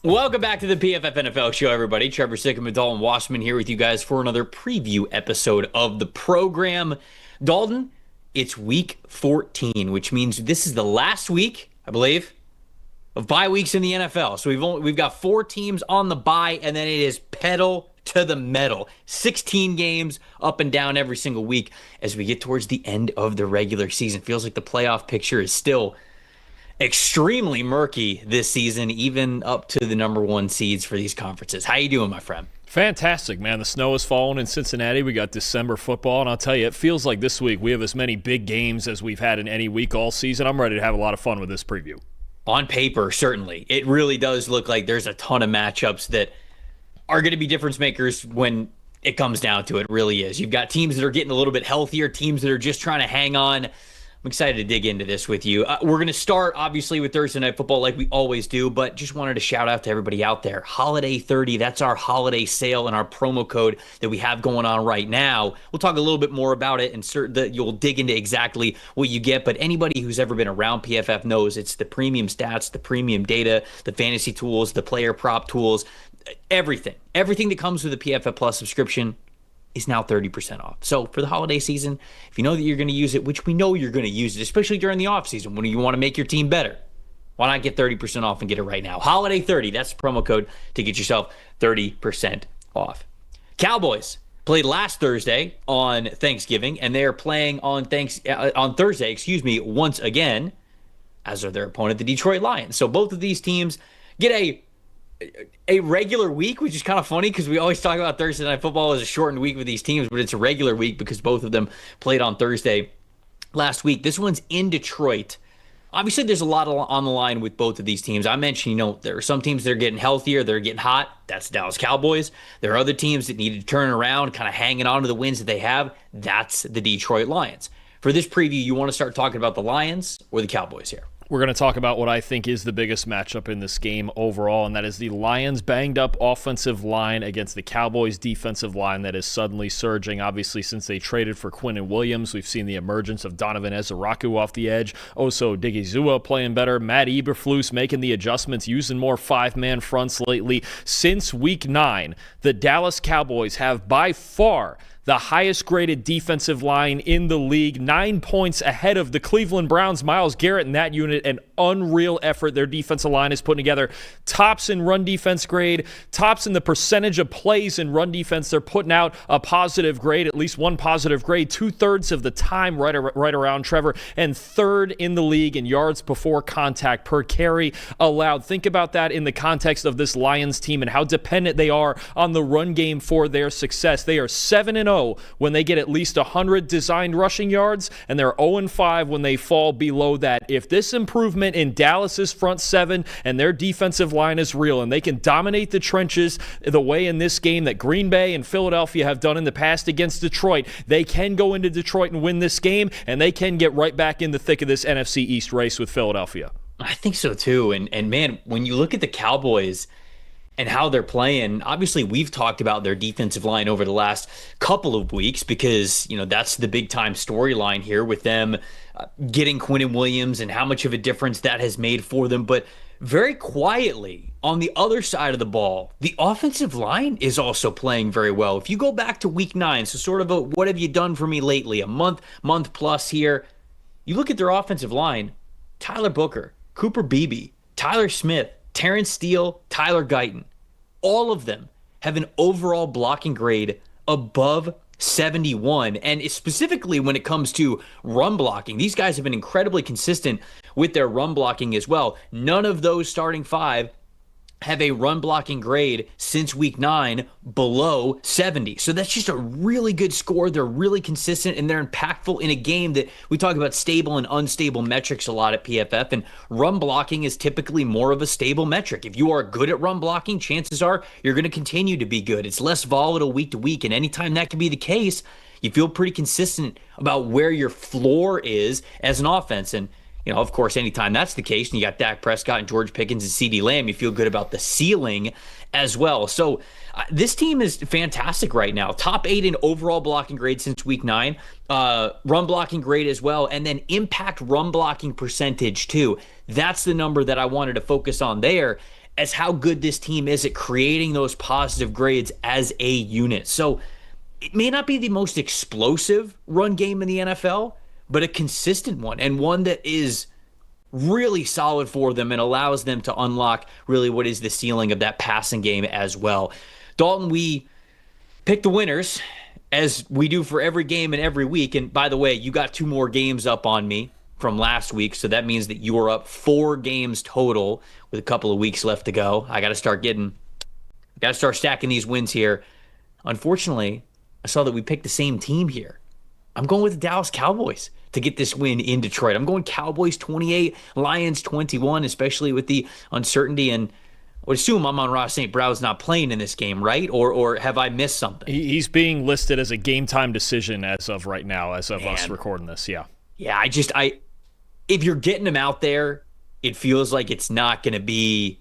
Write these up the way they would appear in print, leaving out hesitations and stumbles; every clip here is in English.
Welcome back to the PFF NFL show, everybody. Trevor, Sikkema, Dalton, Wasserman here with you guys for another preview episode of the program. Dalton, it's week 14, which means this is the last week, I believe, of bye weeks in the NFL. So we've got 4 teams on the bye, and then it is pedal to the metal. 16 games up and down every single week as we get towards the end of the regular season. Feels like the playoff picture is still extremely murky this season, even up to the number 1 seeds for these conferences. How you doing, my friend? Fantastic, man. The snow is falling in Cincinnati. We got December football, and I'll tell you, it feels like this week we have as many big games as we've had in any week all season. I'm ready to have a lot of fun with this preview. On paper, certainly. It really does look like there's a ton of matchups that are going to be difference makers when it comes down to it. It really is. You've got teams that are getting a little bit healthier, teams that are just trying to hang on. I'm excited to dig into this with you. We're going to start, obviously, with Thursday Night Football like we always do, but just wanted to shout out to everybody out there. Holiday 30, that's our holiday sale and our promo code that we have going on right now. We'll talk a little bit more about it, and you'll dig into exactly what you get, but anybody who's ever been around PFF knows it's the premium stats, the premium data, the fantasy tools, the player prop tools, everything. Everything that comes with a PFF Plus subscription is now 30% off. So for the holiday season, if you know that you're going to use it, which we know you're going to use it, especially during the offseason when you want to make your team better, why not get 30% off and get it right now? Holiday 30, that's the promo code to get yourself 30% off. Cowboys played last Thursday on Thanksgiving, and they're playing on Thursday, once again, as are their opponent, the Detroit Lions. So both of these teams get a regular week, which is kind of funny because we always talk about Thursday Night Football as a shortened week with these teams, but it's a regular week because both of them played on Thursday last week. This one's in Detroit. Obviously, there's a lot on the line with both of these teams. I mentioned, there are some teams that are getting healthier, they're getting hot. That's the Dallas Cowboys. There are other teams that need to turn around, kind of hanging on to the wins that they have. That's the Detroit Lions. For this preview, you want to start talking about the Lions or the Cowboys here? We're going to talk about what I think is the biggest matchup in this game overall, and that is the Lions' banged-up offensive line against the Cowboys' defensive line that is suddenly surging. Obviously, since they traded for Quinnen Williams, we've seen the emergence of Donovan Ezeraku off the edge, Oso Digizua playing better, Matt Eberflus making the adjustments, using more 5-man fronts lately. Since Week 9, the Dallas Cowboys have by far the highest-graded defensive line in the league, 9 points ahead of the Cleveland Browns. Myles Garrett in that unit, an unreal effort their defensive line is putting together. Tops in run defense grade, tops in the percentage of plays in run defense. They're putting out a positive grade, at least one positive grade, 2/3 of the time right around Trevor, and 3rd in the league in yards before contact per carry allowed. Think about that in the context of this Lions team and how dependent they are on the run game for their success. They are 7-0 when they get at least 100 designed rushing yards, and they're 0-5 when they fall below that. If this improvement in Dallas's front 7 and their defensive line is real, and they can dominate the trenches the way in this game that Green Bay and Philadelphia have done in the past against Detroit, they can go into Detroit and win this game, and they can get right back in the thick of this NFC East race with Philadelphia. I think so too. And man, when you look at the Cowboys and how they're playing, obviously we've talked about their defensive line over the last couple of weeks because, that's the big time storyline here with them getting Quinnen Williams and how much of a difference that has made for them. But very quietly on the other side of the ball, the offensive line is also playing very well. If you go back to week 9, so sort of a what have you done for me lately, a month plus here, you look at their offensive line, Tyler Booker, Cooper Beebe, Tyler Smith, Terrence Steele, Tyler Guyton, all of them have an overall blocking grade above 71. And specifically when it comes to run blocking, these guys have been incredibly consistent with their run blocking as well. None of those starting 5 have a run blocking grade since week 9 below 70. So that's just a really good score. They're really consistent and they're impactful in a game that we talk about stable and unstable metrics a lot at PFF, and run blocking is typically more of a stable metric. If you are good at run blocking, chances are you're going to continue to be good. It's less volatile week to week, and anytime that can be the case, you feel pretty consistent about where your floor is as an offense. And of course, anytime that's the case, and you got Dak Prescott and George Pickens and CeeDee Lamb, you feel good about the ceiling as well. So this team is fantastic right now. Top 8 in overall blocking grade since week 9. Run blocking grade as well. And then impact run blocking percentage too. That's the number that I wanted to focus on there. as how good this team is at creating those positive grades as a unit. So it may not be the most explosive run game in the NFL, but a consistent one, and one that is really solid for them and allows them to unlock really what is the ceiling of that passing game as well. Dalton, we pick the winners as we do for every game and every week. And by the way, you got 2 more games up on me from last week, so that means that you are up 4 games total with a couple of weeks left to go. I got to start stacking these wins here. Unfortunately, I saw that we picked the same team here. I'm going with the Dallas Cowboys to get this win in Detroit. I'm going Cowboys 28, Lions 21, especially with the uncertainty. And I would assume Amon-Ra St. Brown's not playing in this game, right? Or have I missed something? He's being listed as a game time decision as of right now, as of us recording this. Yeah. Yeah, if you're getting him out there, it feels like it's not going to be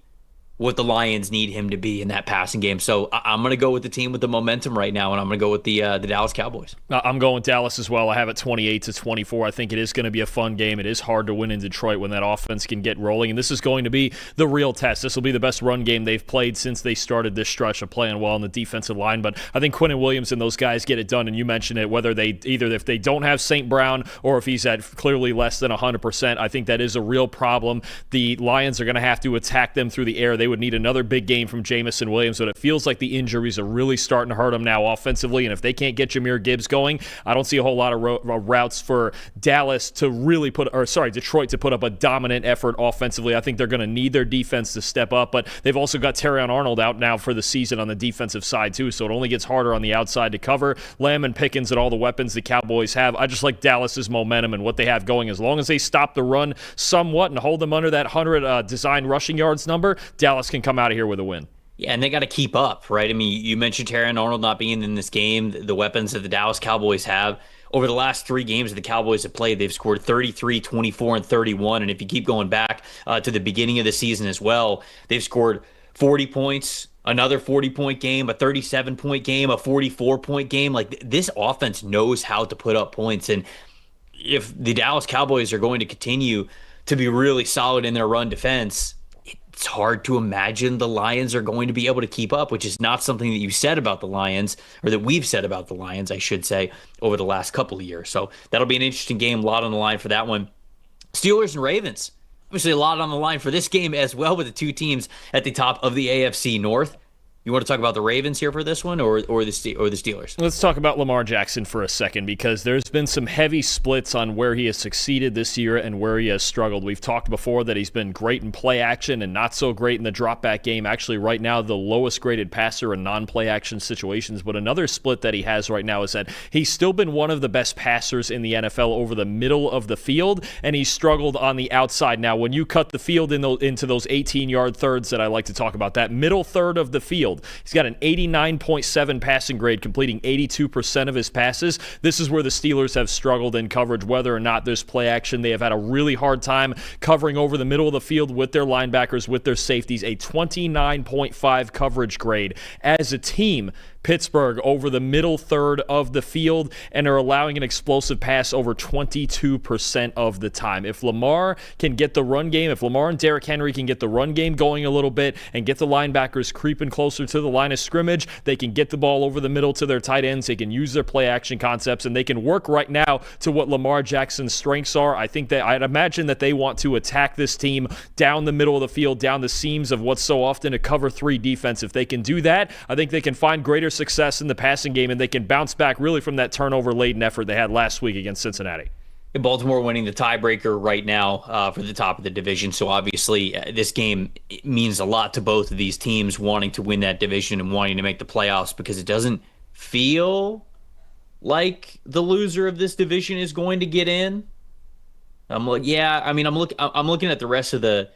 what the Lions need him to be in that passing game. So I'm going to go with the team with the momentum right now, and I'm going to go with the Dallas Cowboys. I'm going with Dallas as well. I have it 28-24. I think it is going to be a fun game. It is hard to win in Detroit when that offense can get rolling, and this is going to be the real test. This will be the best run game they've played since they started this stretch of playing well on the defensive line, but I think Quinnen Williams and those guys get it done, and you mentioned it, whether they either if they don't have St. Brown or if he's at clearly less than 100%, I think that is a real problem. The Lions are going to have to attack them through the air. They would need another big game from Jamison Williams, but it feels like the injuries are really starting to hurt them now offensively, and if they can't get Jahmyr Gibbs going, I don't see a whole lot of routes for Detroit to put up a dominant effort offensively. I think they're going to need their defense to step up, but they've also got Terron Arnold out now for the season on the defensive side too, so it only gets harder on the outside to cover. Lamb and Pickens and all the weapons the Cowboys have. I just like Dallas's momentum and what they have going. As long as they stop the run somewhat and hold them under that 100 design rushing yards number, Dallas can come out of here with a win. Yeah, and they got to keep up, right? I mean, you mentioned Terron Arnold not being in this game, the weapons that the Dallas Cowboys have. Over the last 3 games that the Cowboys have played, they've scored 33, 24, and 31. And if you keep going back to the beginning of the season as well, they've scored 40 points, another 40-point game, a 37-point game, a 44-point game. Like, this offense knows how to put up points. And if the Dallas Cowboys are going to continue to be really solid in their run defense, it's hard to imagine the Lions are going to be able to keep up, which is not something that you said about the Lions, or that we've said about the Lions, I should say, over the last couple of years. So that'll be an interesting game, a lot on the line for that one. Steelers and Ravens, obviously a lot on the line for this game as well, with the 2 teams at the top of the AFC North. You want to talk about the Ravens here for this one, or the Steelers? Let's talk about Lamar Jackson for a second, because there's been some heavy splits on where he has succeeded this year and where he has struggled. We've talked before that he's been great in play action and not so great in the drop back game. Actually, right now, the lowest graded passer in non-play action situations. But another split that he has right now is that he's still been one of the best passers in the NFL over the middle of the field, and he's struggled on the outside. Now, when you cut the field into those 18-yard thirds that I like to talk about, that middle third of the field, he's got an 89.7 passing grade, completing 82% of his passes. This is where the Steelers have struggled in coverage, whether or not there's play action. They have had a really hard time covering over the middle of the field with their linebackers, with their safeties, a 29.5 coverage grade. As a team, Pittsburgh over the middle third of the field and are allowing an explosive pass over 22% of the time. If Lamar can get the run game, if Lamar and Derrick Henry can get the run game going a little bit and get the linebackers creeping closer to the line of scrimmage, they can get the ball over the middle to their tight ends, they can use their play action concepts, and they can work right now to what Lamar Jackson's strengths are. I think that I'd imagine that they want to attack this team down the middle of the field, down the seams of what's so often a cover 3 defense. If they can do that, I think they can find greater success in the passing game, and they can bounce back really from that turnover-laden effort they had last week against Cincinnati. Baltimore winning the tiebreaker right now for the top of the division. So obviously this game means a lot to both of these teams wanting to win that division and wanting to make the playoffs, because it doesn't feel like the loser of this division is going to get in. I'm looking at the rest of the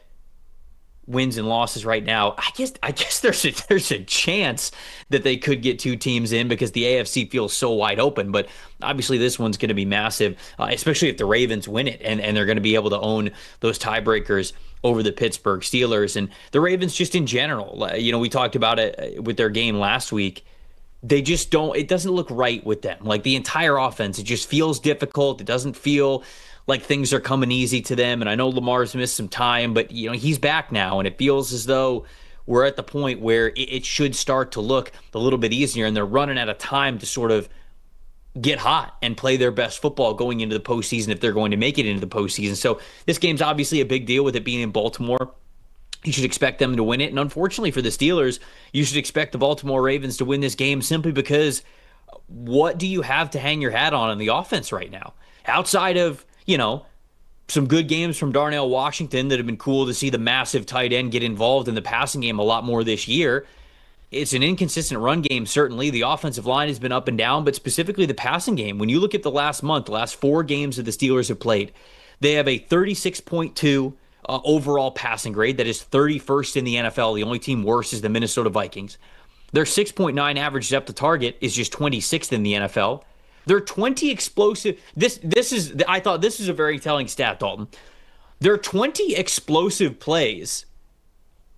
wins and losses right now. I guess there's a chance that they could get 2 teams in, because the AFC feels so wide open. But obviously this one's going to be massive, especially if the Ravens win it, and they're going to be able to own those tiebreakers over the Pittsburgh Steelers. And the Ravens just in general, we talked about it with their game last week. They just don't, it doesn't look right with them. Like, the entire offense, it just feels difficult. It doesn't feel like things are coming easy to them. And I know Lamar's missed some time, but he's back now, and it feels as though we're at the point where it should start to look a little bit easier, and they're running out of time to sort of get hot and play their best football going into the postseason if they're going to make it into the postseason. So this game's obviously a big deal with it being in Baltimore. You should expect them to win it. And unfortunately for the Steelers, you should expect the Baltimore Ravens to win this game simply because what do you have to hang your hat on in the offense right now? Outside of, some good games from Darnell Washington that have been cool to see the massive tight end get involved in the passing game a lot more this year. It's an inconsistent run game, certainly. The offensive line has been up and down, but specifically the passing game. When you look at the last 4 games that the Steelers have played, they have a 36.2 overall passing grade. That is 31st in the NFL. The only team worse is the Minnesota Vikings. Their 6.9 average depth of target is just 26th in the NFL. Their 20 explosive. I thought this is a very telling stat, Dalton. Their 20 explosive plays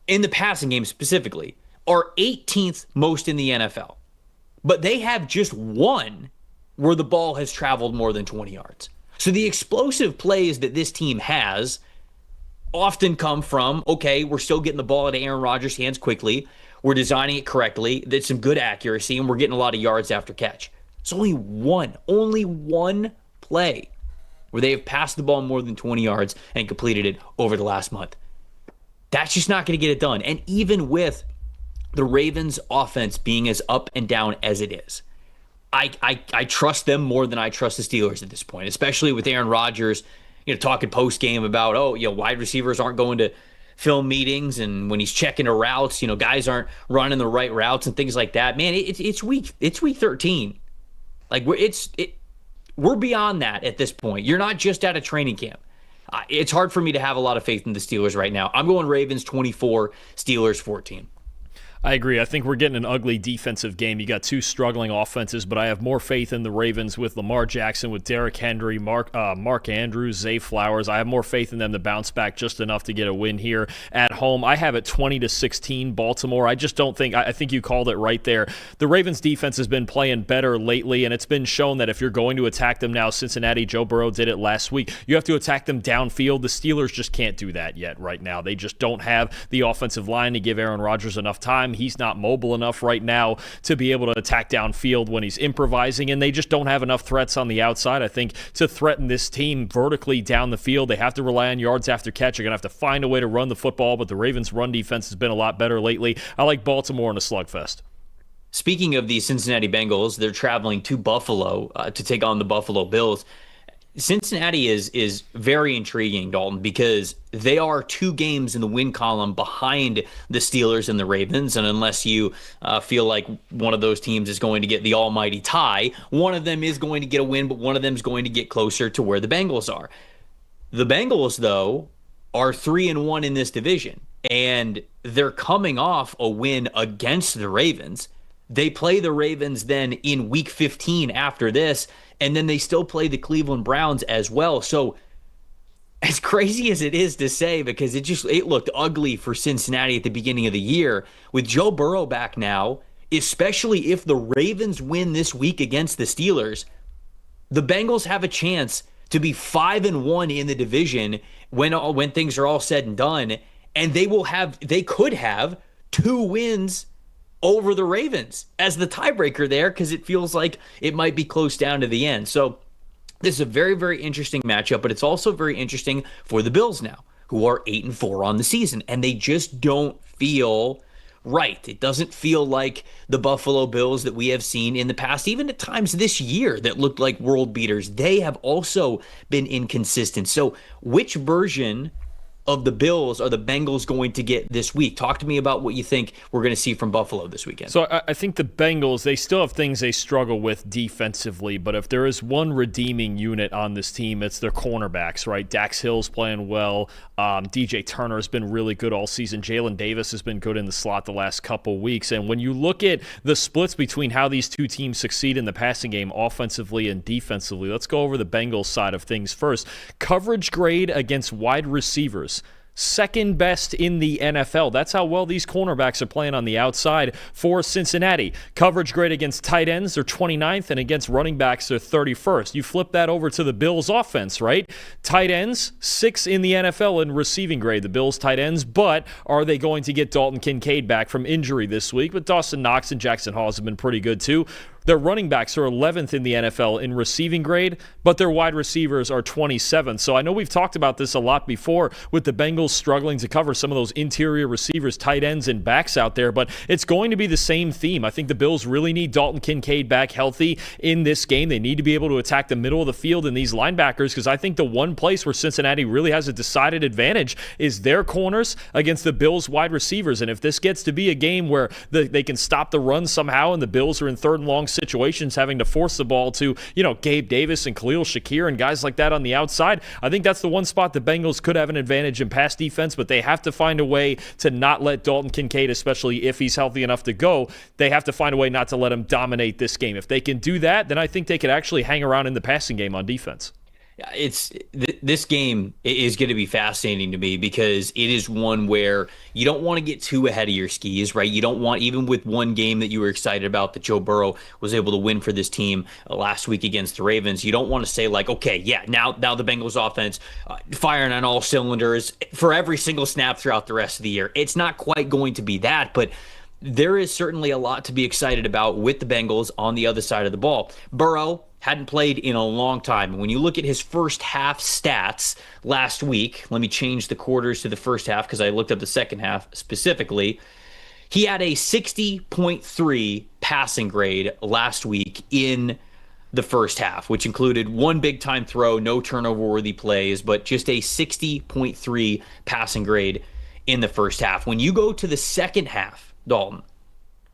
in the passing game specifically are 18th most in the NFL. But they have just one where the ball has traveled more than 20 yards. So the explosive plays that this team has often come from, okay, we're still getting the ball into Aaron Rodgers' hands quickly. We're designing it correctly. There's some good accuracy, and we're getting a lot of yards after catch. It's only one play where they have passed the ball more than 20 yards and completed it over the last month. That's just not going to get it done. And even with the Ravens offense being as up and down as it is, I trust them more than I trust the Steelers at this point, especially with Aaron Rodgers, talking post game about, wide receivers aren't going to film meetings, and when he's checking the routes, guys aren't running the right routes and things like that. Man, it's week 13. Like we're beyond that at this point. You're not just at a training camp. It's hard for me to have a lot of faith in the Steelers right now. I'm going Ravens 24, Steelers 14. I agree. I think we're getting an ugly defensive game. You got two struggling offenses, but I have more faith in the Ravens with Lamar Jackson, with Derrick Henry, Mark Andrews, Zay Flowers. I have more faith in them to bounce back just enough to get a win here at home. I have it 20-16 Baltimore. I just don't think, I think you called it right there. The Ravens defense has been playing better lately, and it's been shown that if you're going to attack them now, Cincinnati, Joe Burrow did it last week, you have to attack them downfield. The Steelers just can't do that yet right now. They just don't have the offensive line to give Aaron Rodgers enough time. He's not mobile enough right now to be able to attack downfield when he's improvising, and they just don't have enough threats on the outside, I think, to threaten this team vertically down the field. They have to rely on yards after catch. They're going to have to find a way to run the football, but the Ravens' run defense has been a lot better lately. I like Baltimore in a slugfest. Speaking of the Cincinnati Bengals, they're traveling to Buffalo to take on the Buffalo Bills. Cincinnati is very intriguing, Dalton, because they are 2 games in the win column behind the Steelers and the Ravens. And unless you feel like one of those teams is going to get the almighty tie, one of them is going to get a win, but one of them is going to get closer to where the Bengals are. The Bengals, though, are 3-1 in this division, and they're coming off a win against the Ravens. They play the Ravens then in week 15 after this, and then they still play the Cleveland Browns as well. So as crazy as it is to say, because it looked ugly for Cincinnati at the beginning of the year, with Joe Burrow back now, especially if the Ravens win this week against the Steelers, the Bengals have a chance to be 5-1 in the division when things are all said and done, and they could have 2 wins over the Ravens as the tiebreaker there, because it feels like it might be close down to the end. So this is a very, very interesting matchup, but it's also very interesting for the Bills now, who are 8-4 on the season, and they just don't feel right. It doesn't feel like the Buffalo Bills that we have seen in the past, even at times this year, that looked like world beaters. They have also been inconsistent. So which version of the Bills are the Bengals going to get this week? Talk to me about what you think we're going to see from Buffalo this weekend. So I think the Bengals, they still have things they struggle with defensively, but if there is one redeeming unit on this team, it's their cornerbacks, right? Dax Hill's playing well. DJ Turner has been really good all season. Jalen Davis has been good in the slot the last couple weeks. And when you look at the splits between how these two teams succeed in the passing game, offensively and defensively, let's go over the Bengals side of things first. Coverage grade against wide receivers, second best in the NFL. That's how well these cornerbacks are playing on the outside for Cincinnati. Coverage grade against tight ends, they're 29th, and against running backs, they're 31st. You flip that over to the Bills' offense, right? Tight ends, 6th in the NFL in receiving grade, the Bills' tight ends, but are they going to get Dalton Kincaid back from injury this week? But Dawson Knox and Jackson Hawes have been pretty good too. Their running backs are 11th in the NFL in receiving grade, but their wide receivers are 27th. So I know we've talked about this a lot before with the Bengals struggling to cover some of those interior receivers, tight ends, and backs out there, but it's going to be the same theme. I think the Bills really need Dalton Kincaid back healthy in this game. They need to be able to attack the middle of the field and these linebackers, because I think the one place where Cincinnati really has a decided advantage is their corners against the Bills' wide receivers. And if this gets to be a game where they can stop the run somehow and the Bills are in third and long situations having to force the ball to, Gabe Davis and Khalil Shakir and guys like that on the outside, I think that's the one spot the Bengals could have an advantage in pass defense, but they have to find a way to not let Dalton Kincaid, especially if he's healthy enough to go, they have to find a way not to let him dominate this game. If they can do that, then I think they could actually hang around in the passing game on defense. This game is going to be fascinating to me because it is one where you don't want to get too ahead of your skis, right? You don't want, even with one game that you were excited about that Joe Burrow was able to win for this team last week against the Ravens, you don't want to say like, okay, yeah, now the Bengals offense firing on all cylinders for every single snap throughout the rest of the year. It's not quite going to be that, but there is certainly a lot to be excited about with the Bengals on the other side of the ball. Burrow hadn't played in a long time. And when you look at his first half stats last week, let me change the quarters to the first half because I looked up the second half specifically. He had a 60.3 passing grade last week in the first half, which included one big-time throw, no turnover-worthy plays, but just a 60.3 passing grade in the first half. When you go to the second half, Dalton,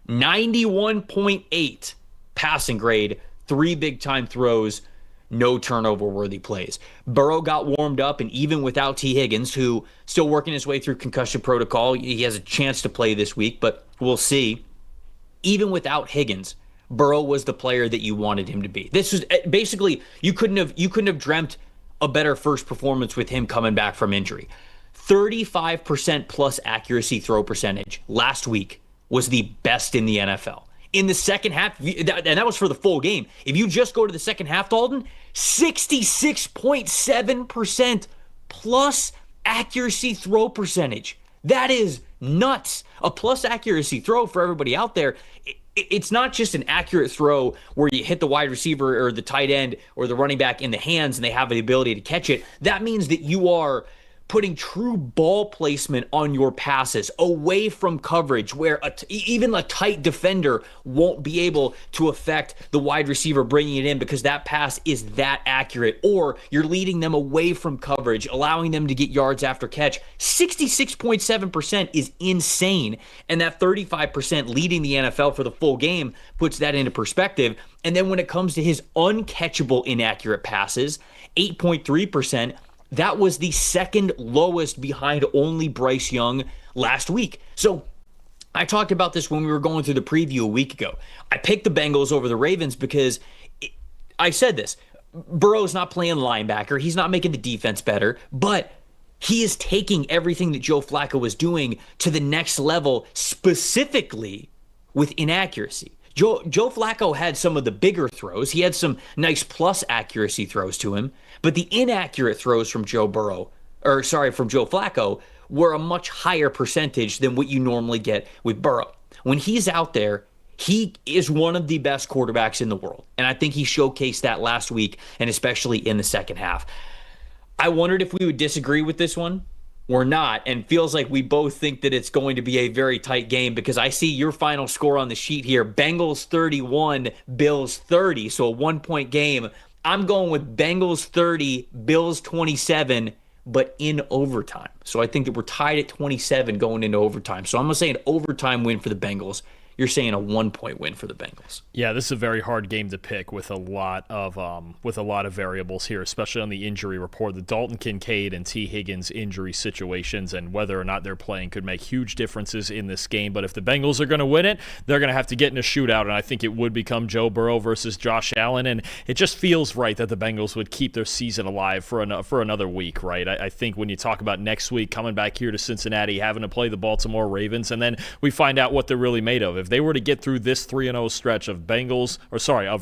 91.8 passing grade, 3 big-time throws, no turnover-worthy plays. Burrow got warmed up, and even without T. Higgins, who still working his way through concussion protocol, he has a chance to play this week, but we'll see. Even without Higgins, Burrow was the player that you wanted him to be. This was basically, you couldn't have dreamt a better first performance with him coming back from injury. 35% plus accuracy throw percentage last week was the best in the NFL. In the second half, and that was for the full game. If you just go to the second half, Dalton, 66.7% plus accuracy throw percentage. That is nuts. A plus accuracy throw for everybody out there. It's not just an accurate throw where you hit the wide receiver or the tight end or the running back in the hands and they have the ability to catch it. That means that you are putting true ball placement on your passes away from coverage where even a tight defender won't be able to affect the wide receiver bringing it in because that pass is that accurate, or you're leading them away from coverage, allowing them to get yards after catch. 66.7% is insane, and that 35% leading the NFL for the full game puts that into perspective. And then when it comes to his uncatchable inaccurate passes, 8.3%, that was the second lowest behind only Bryce Young last week. So I talked about this when we were going through the preview a week ago. I picked the Bengals over the Ravens because I said this. Burrow's not playing linebacker. He's not making the defense better, but he is taking everything that Joe Flacco was doing to the next level, specifically with inaccuracy. Joe Flacco had some of the bigger throws. He had some nice plus accuracy throws to him, but the inaccurate throws from from Joe Flacco were a much higher percentage than what you normally get with Burrow. When he's out there, he is one of the best quarterbacks in the world, and I think he showcased that last week, and especially in the second half. I wondered if we would disagree with this one. We're not, and feels like we both think that it's going to be a very tight game because I see your final score on the sheet here. Bengals 31, Bills 30, so a 1-point game. I'm going with Bengals 30, Bills 27, but in overtime. So I think that we're tied at 27 going into overtime. So I'm going to say an overtime win for the Bengals. you're saying a 1-point win for the Bengals. Yeah, this is a very hard game to pick with a lot of variables here, especially on the injury report. The Dalton, Kincaid, and T. Higgins injury situations and whether or not they're playing could make huge differences in this game. But if the Bengals are going to win it, they're going to have to get in a shootout, and I think it would become Joe Burrow versus Josh Allen. And it just feels right that the Bengals would keep their season alive for another week, right? I think when you talk about next week coming back here to Cincinnati, having to play the Baltimore Ravens, and then we find out what they're really made of. If they were to get through this 3-0 stretch of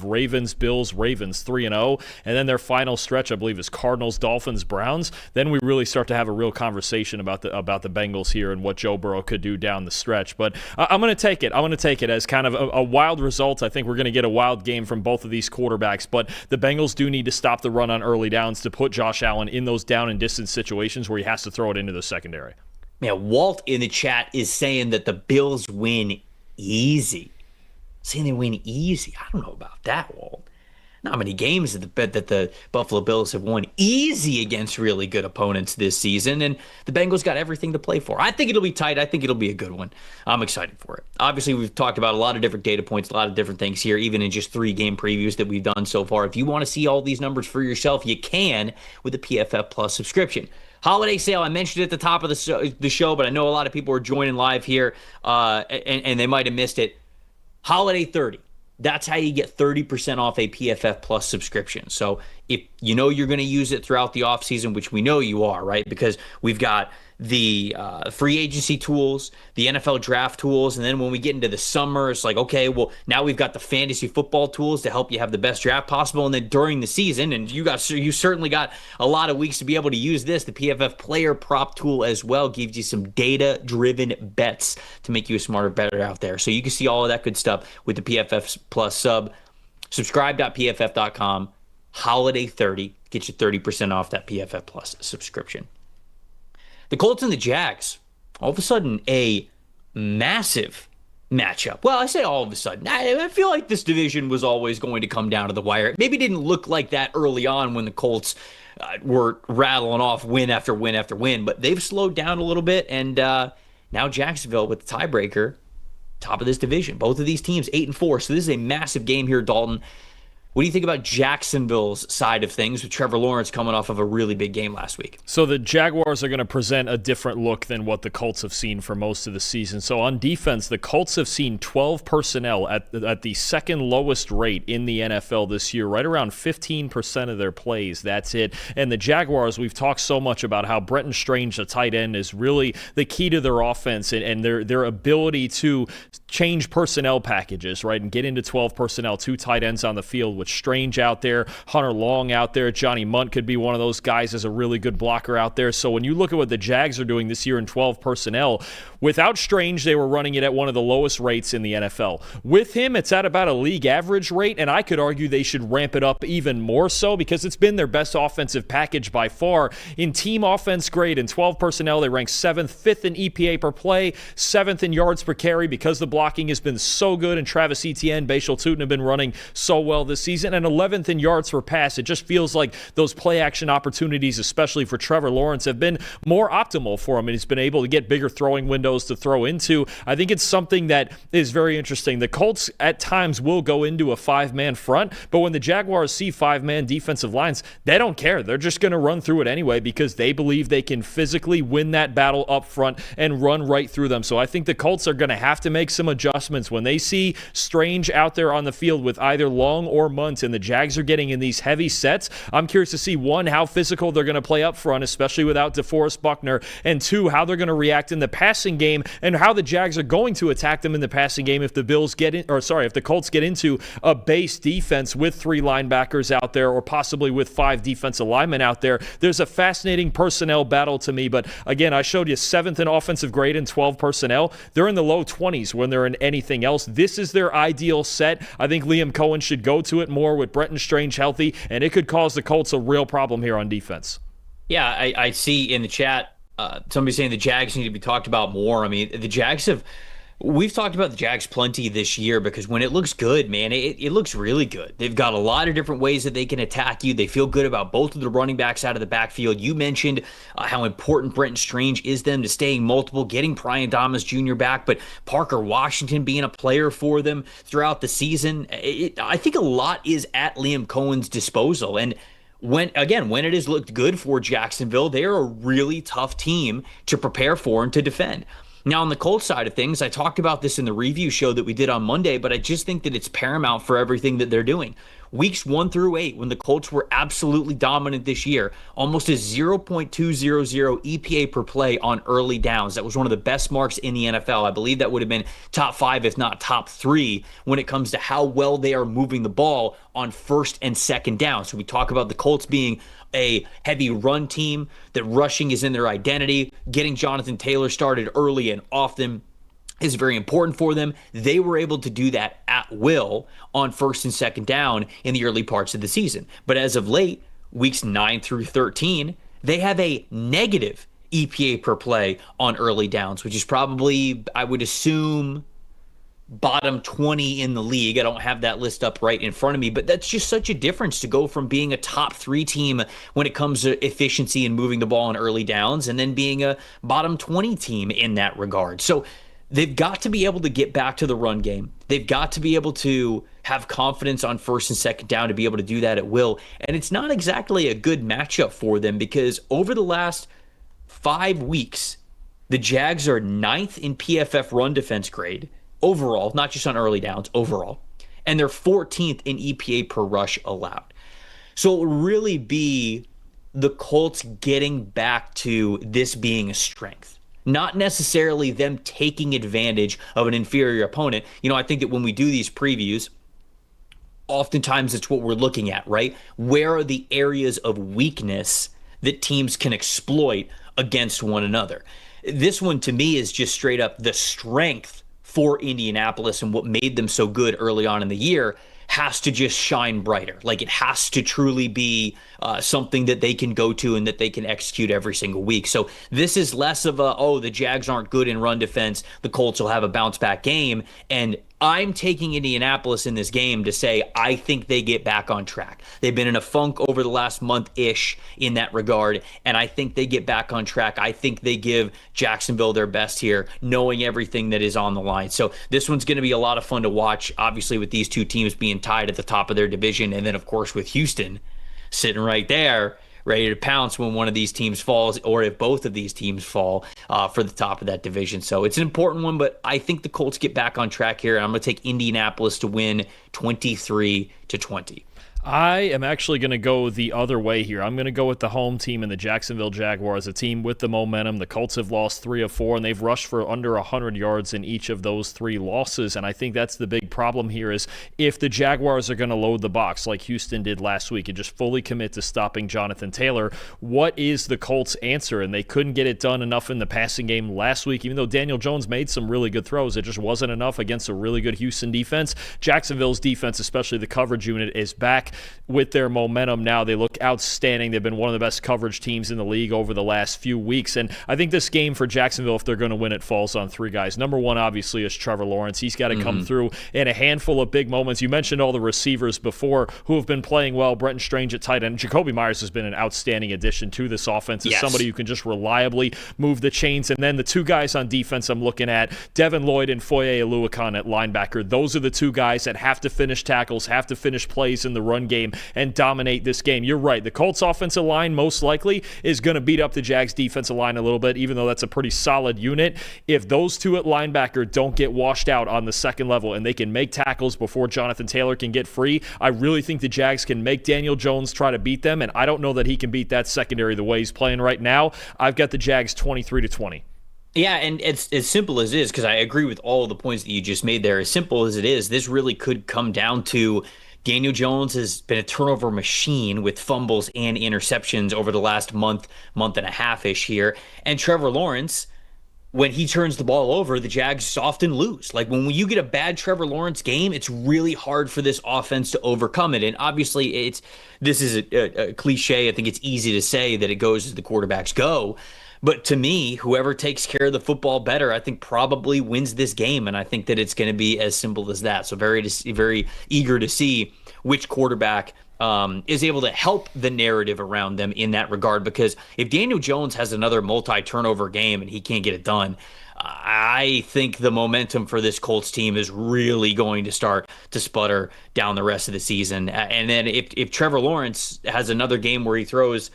Ravens, Bills, Ravens 3-0, and then their final stretch, I believe, is Cardinals, Dolphins, Browns, then we really start to have a real conversation about the Bengals here and what Joe Burrow could do down the stretch. But I'm going to take it. I'm going to take it as kind of a wild result. I think we're going to get a wild game from both of these quarterbacks, but the Bengals do need to stop the run on early downs to put Josh Allen in those down and distance situations where he has to throw it into the secondary. Man, Walt in the chat is saying that the Bills win easy. Saying they win easy. I don't know about that, Walt. Not many games that the Buffalo Bills have won easy against really good opponents this season, and the Bengals got everything to play for. I think it'll be tight. I think it'll be a good one. I'm excited for it. Obviously, we've talked about a lot of different data points, a lot of different things here, even in just 3 game previews that we've done so far. If you want to see all these numbers for yourself, you can with the PFF Plus subscription. Holiday sale, I mentioned at the top of the show, but I know a lot of people are joining live here, and they might have missed it. Holiday 30. That's how you get 30% off a PFF Plus subscription. So if you know you're going to use it throughout the offseason, which we know you are, right? Because we've got the free agency tools, the NFL draft tools, and then when we get into the summer, it's like, okay, well, now we've got the fantasy football tools to help you have the best draft possible. And then during the season, and you certainly got a lot of weeks to be able to use this, the PFF player prop tool as well gives you some data-driven bets to make you a smarter bettor out there. So you can see all of that good stuff with the PFF Plus sub. Subscribe.pff.com. Holiday 30 gets you 30% off that PFF Plus subscription. The Colts and the Jags, all of a sudden, a massive matchup. Well, I say all of a sudden. I feel like this division was always going to come down to the wire. It maybe didn't look like that early on when the Colts were rattling off win after win after win, but they've slowed down a little bit, and now Jacksonville with the tiebreaker, top of this division. Both of these teams 8-4, so this is a massive game here, Dalton. What do you think about Jacksonville's side of things with Trevor Lawrence coming off of a really big game last week? So the Jaguars are going to present a different look than what the Colts have seen for most of the season. So on defense, the Colts have seen 12 personnel at the second lowest rate in the NFL this year, right around 15% of their plays. That's it. And the Jaguars, we've talked so much about how Brenton Strange, the tight end, is really the key to their offense and their ability to change personnel packages, right, and get into 12 personnel, 2 tight ends on the field with Strange out there, Hunter Long out there. Johnny Munt could be one of those guys as a really good blocker out there. So when you look at what the Jags are doing this year in 12 personnel, without Strange, they were running it at one of the lowest rates in the NFL. With him, it's at about a league average rate, and I could argue they should ramp it up even more so because it's been their best offensive package by far. In team offense grade, in 12 personnel, they rank 7th, 5th in EPA per play, 7th in yards per carry because the blocking has been so good, and Travis Etienne, Bashal Tutin have been running so well this season, and 11th in yards per pass. It just feels like those play action opportunities, especially for Trevor Lawrence, have been more optimal for him, and he's been able to get bigger throwing windows to throw into. I think it's something that is very interesting. The Colts at times will go into a 5-man front, but when the Jaguars see 5-man defensive lines, they don't care. They're just going to run through it anyway because they believe they can physically win that battle up front and run right through them. So I think the Colts are going to have to make some adjustments when they see Strange out there on the field with either Long or Munt, and the Jags are getting in these heavy sets. I'm curious to see, one, how physical they're going to play up front, especially without DeForest Buckner, and two, how they're going to react in the passing game and how the Jags are going to attack them in the passing game if the if the Colts get into a base defense with 3 linebackers out there or possibly with 5 defensive linemen out there. There's a fascinating personnel battle to me, but again, I showed you 7th in offensive grade in 12 personnel. They're in the low 20s when they're in anything else. This is their ideal set. I think Liam Cohen should go to it more with Brenton Strange healthy, and it could cause the Colts a real problem here on defense. Yeah, I see in the chat somebody saying the Jags need to be talked about more. I mean, the Jags have We've talked about the Jags plenty this year because when it looks good, man, it looks really good. They've got a lot of different ways that they can attack you. They feel good about both of the running backs out of the backfield. You mentioned how important Brenton Strange is them to staying multiple, getting Brian Thomas Jr. back, but Parker Washington being a player for them throughout the season. I think a lot is at Liam Cohen's disposal. And when it has looked good for Jacksonville, they're a really tough team to prepare for and to defend. Now, on the Colts side of things, I talked about this in the review show that we did on Monday, but I just think that it's paramount for everything that they're doing. Weeks 1 through 8, when the Colts were absolutely dominant this year, almost a 0.200 EPA per play on early downs. That was one of the best marks in the NFL. I believe that would have been top 5, if not top 3, when it comes to how well they are moving the ball on first and second down. So we talk about the Colts being a heavy run team, that rushing is in their identity. Getting Jonathan Taylor started early and often is very important for them. They were able to do that at will on first and second down in the early parts of the season. But as of late, weeks 9 through 13, they have a negative EPA per play on early downs, which is probably, I would assume, bottom 20 in the league. I don't have that list up right in front of me, but that's just such a difference to go from being a top 3 team when it comes to efficiency and moving the ball on early downs and then being a bottom 20 team in that regard. So they've got to be able to get back to the run game. They've got to be able to have confidence on first and second down to be able to do that at will. And it's not exactly a good matchup for them because over the last 5 weeks, the Jags are 9th in PFF run defense grade overall, not just on early downs, overall. And they're 14th in EPA per rush allowed. So it will really be the Colts getting back to this being a strength. Not necessarily them taking advantage of an inferior opponent. I think that when we do these previews, oftentimes it's what we're looking at, right? Where are the areas of weakness that teams can exploit against one another? This one, to me, is just straight up the strength for Indianapolis, and what made them so good early on in the year has to just shine brighter. Like, it has to truly be something that they can go to and that they can execute every single week. So this is less of the Jags aren't good in run defense, the Colts will have a bounce back game. And I'm taking Indianapolis in this game to say I think they get back on track. They've been in a funk over the last month-ish in that regard, and I think they get back on track. I think they give Jacksonville their best here, knowing everything that is on the line. So this one's going to be a lot of fun to watch, obviously, with these two teams being tied at the top of their division, and then, of course, with Houston sitting right there, ready to pounce when one of these teams falls, or if both of these teams fall for the top of that division. So it's an important one, but I think the Colts get back on track here. I'm going to take Indianapolis to win 23-20. I am actually going to go the other way here. I'm going to go with the home team and the Jacksonville Jaguars, a team with the momentum. The Colts have lost 3 of 4, and they've rushed for under 100 yards in each of those 3 losses. And I think that's the big problem here is if the Jaguars are going to load the box like Houston did last week and just fully commit to stopping Jonathan Taylor, what is the Colts' answer? And they couldn't get it done enough in the passing game last week, even though Daniel Jones made some really good throws. It just wasn't enough against a really good Houston defense. Jacksonville's defense, especially the coverage unit, is back with their momentum now. They look outstanding. They've been one of the best coverage teams in the league over the last few weeks. And I think this game for Jacksonville, if they're going to win it, falls on 3 guys. Number 1, obviously, is Trevor Lawrence. He's got to come through in a handful of big moments. You mentioned all the receivers before who have been playing well. Brenton Strange at tight end. Jacoby Myers has been an outstanding addition to this offense as somebody who can just reliably move the chains. And then the 2 guys on defense I'm looking at, Devin Lloyd and Foye Oluokun at linebacker. Those are the 2 guys that have to finish tackles, have to finish plays in the run game, and dominate this game. You're right. The Colts offensive line most likely is going to beat up the Jags defensive line a little bit, even though that's a pretty solid unit. If those 2 at linebacker don't get washed out on the second level and they can make tackles before Jonathan Taylor can get free, I really think the Jags can make Daniel Jones try to beat them, and I don't know that he can beat that secondary the way he's playing right now. I've got the Jags 23-20. Yeah, and it's as simple as it is, because I agree with all of the points that you just made there. As simple as it is, this really could come down to Daniel Jones has been a turnover machine with fumbles and interceptions over the last month and a half-ish here. And Trevor Lawrence, when he turns the ball over, the Jags often lose. Like, when you get a bad Trevor Lawrence game, it's really hard for this offense to overcome it. And obviously, this is a cliche. I think it's easy to say that it goes as the quarterbacks go. But to me, whoever takes care of the football better, I think probably wins this game. And I think that it's going to be as simple as that. So very eager to see which quarterback is able to help the narrative around them in that regard. Because if Daniel Jones has another multi-turnover game and he can't get it done, I think the momentum for this Colts team is really going to start to sputter down the rest of the season. And then if Trevor Lawrence has another game where he throws,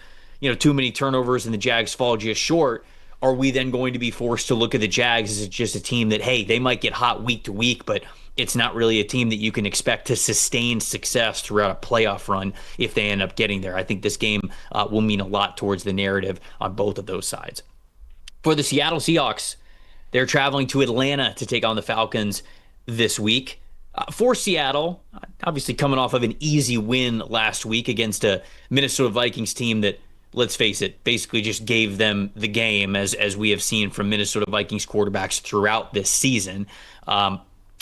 too many turnovers and the Jags fall just short, are we then going to be forced to look at the Jags as just a team that, hey, they might get hot week to week, but it's not really a team that you can expect to sustain success throughout a playoff run if they end up getting there? I think this game will mean a lot towards the narrative on both of those sides. For the Seattle Seahawks, they're traveling to Atlanta to take on the Falcons this week. For Seattle, obviously coming off of an easy win last week against a Minnesota Vikings team that, let's face it, basically just gave them the game, as we have seen from Minnesota Vikings quarterbacks throughout this season.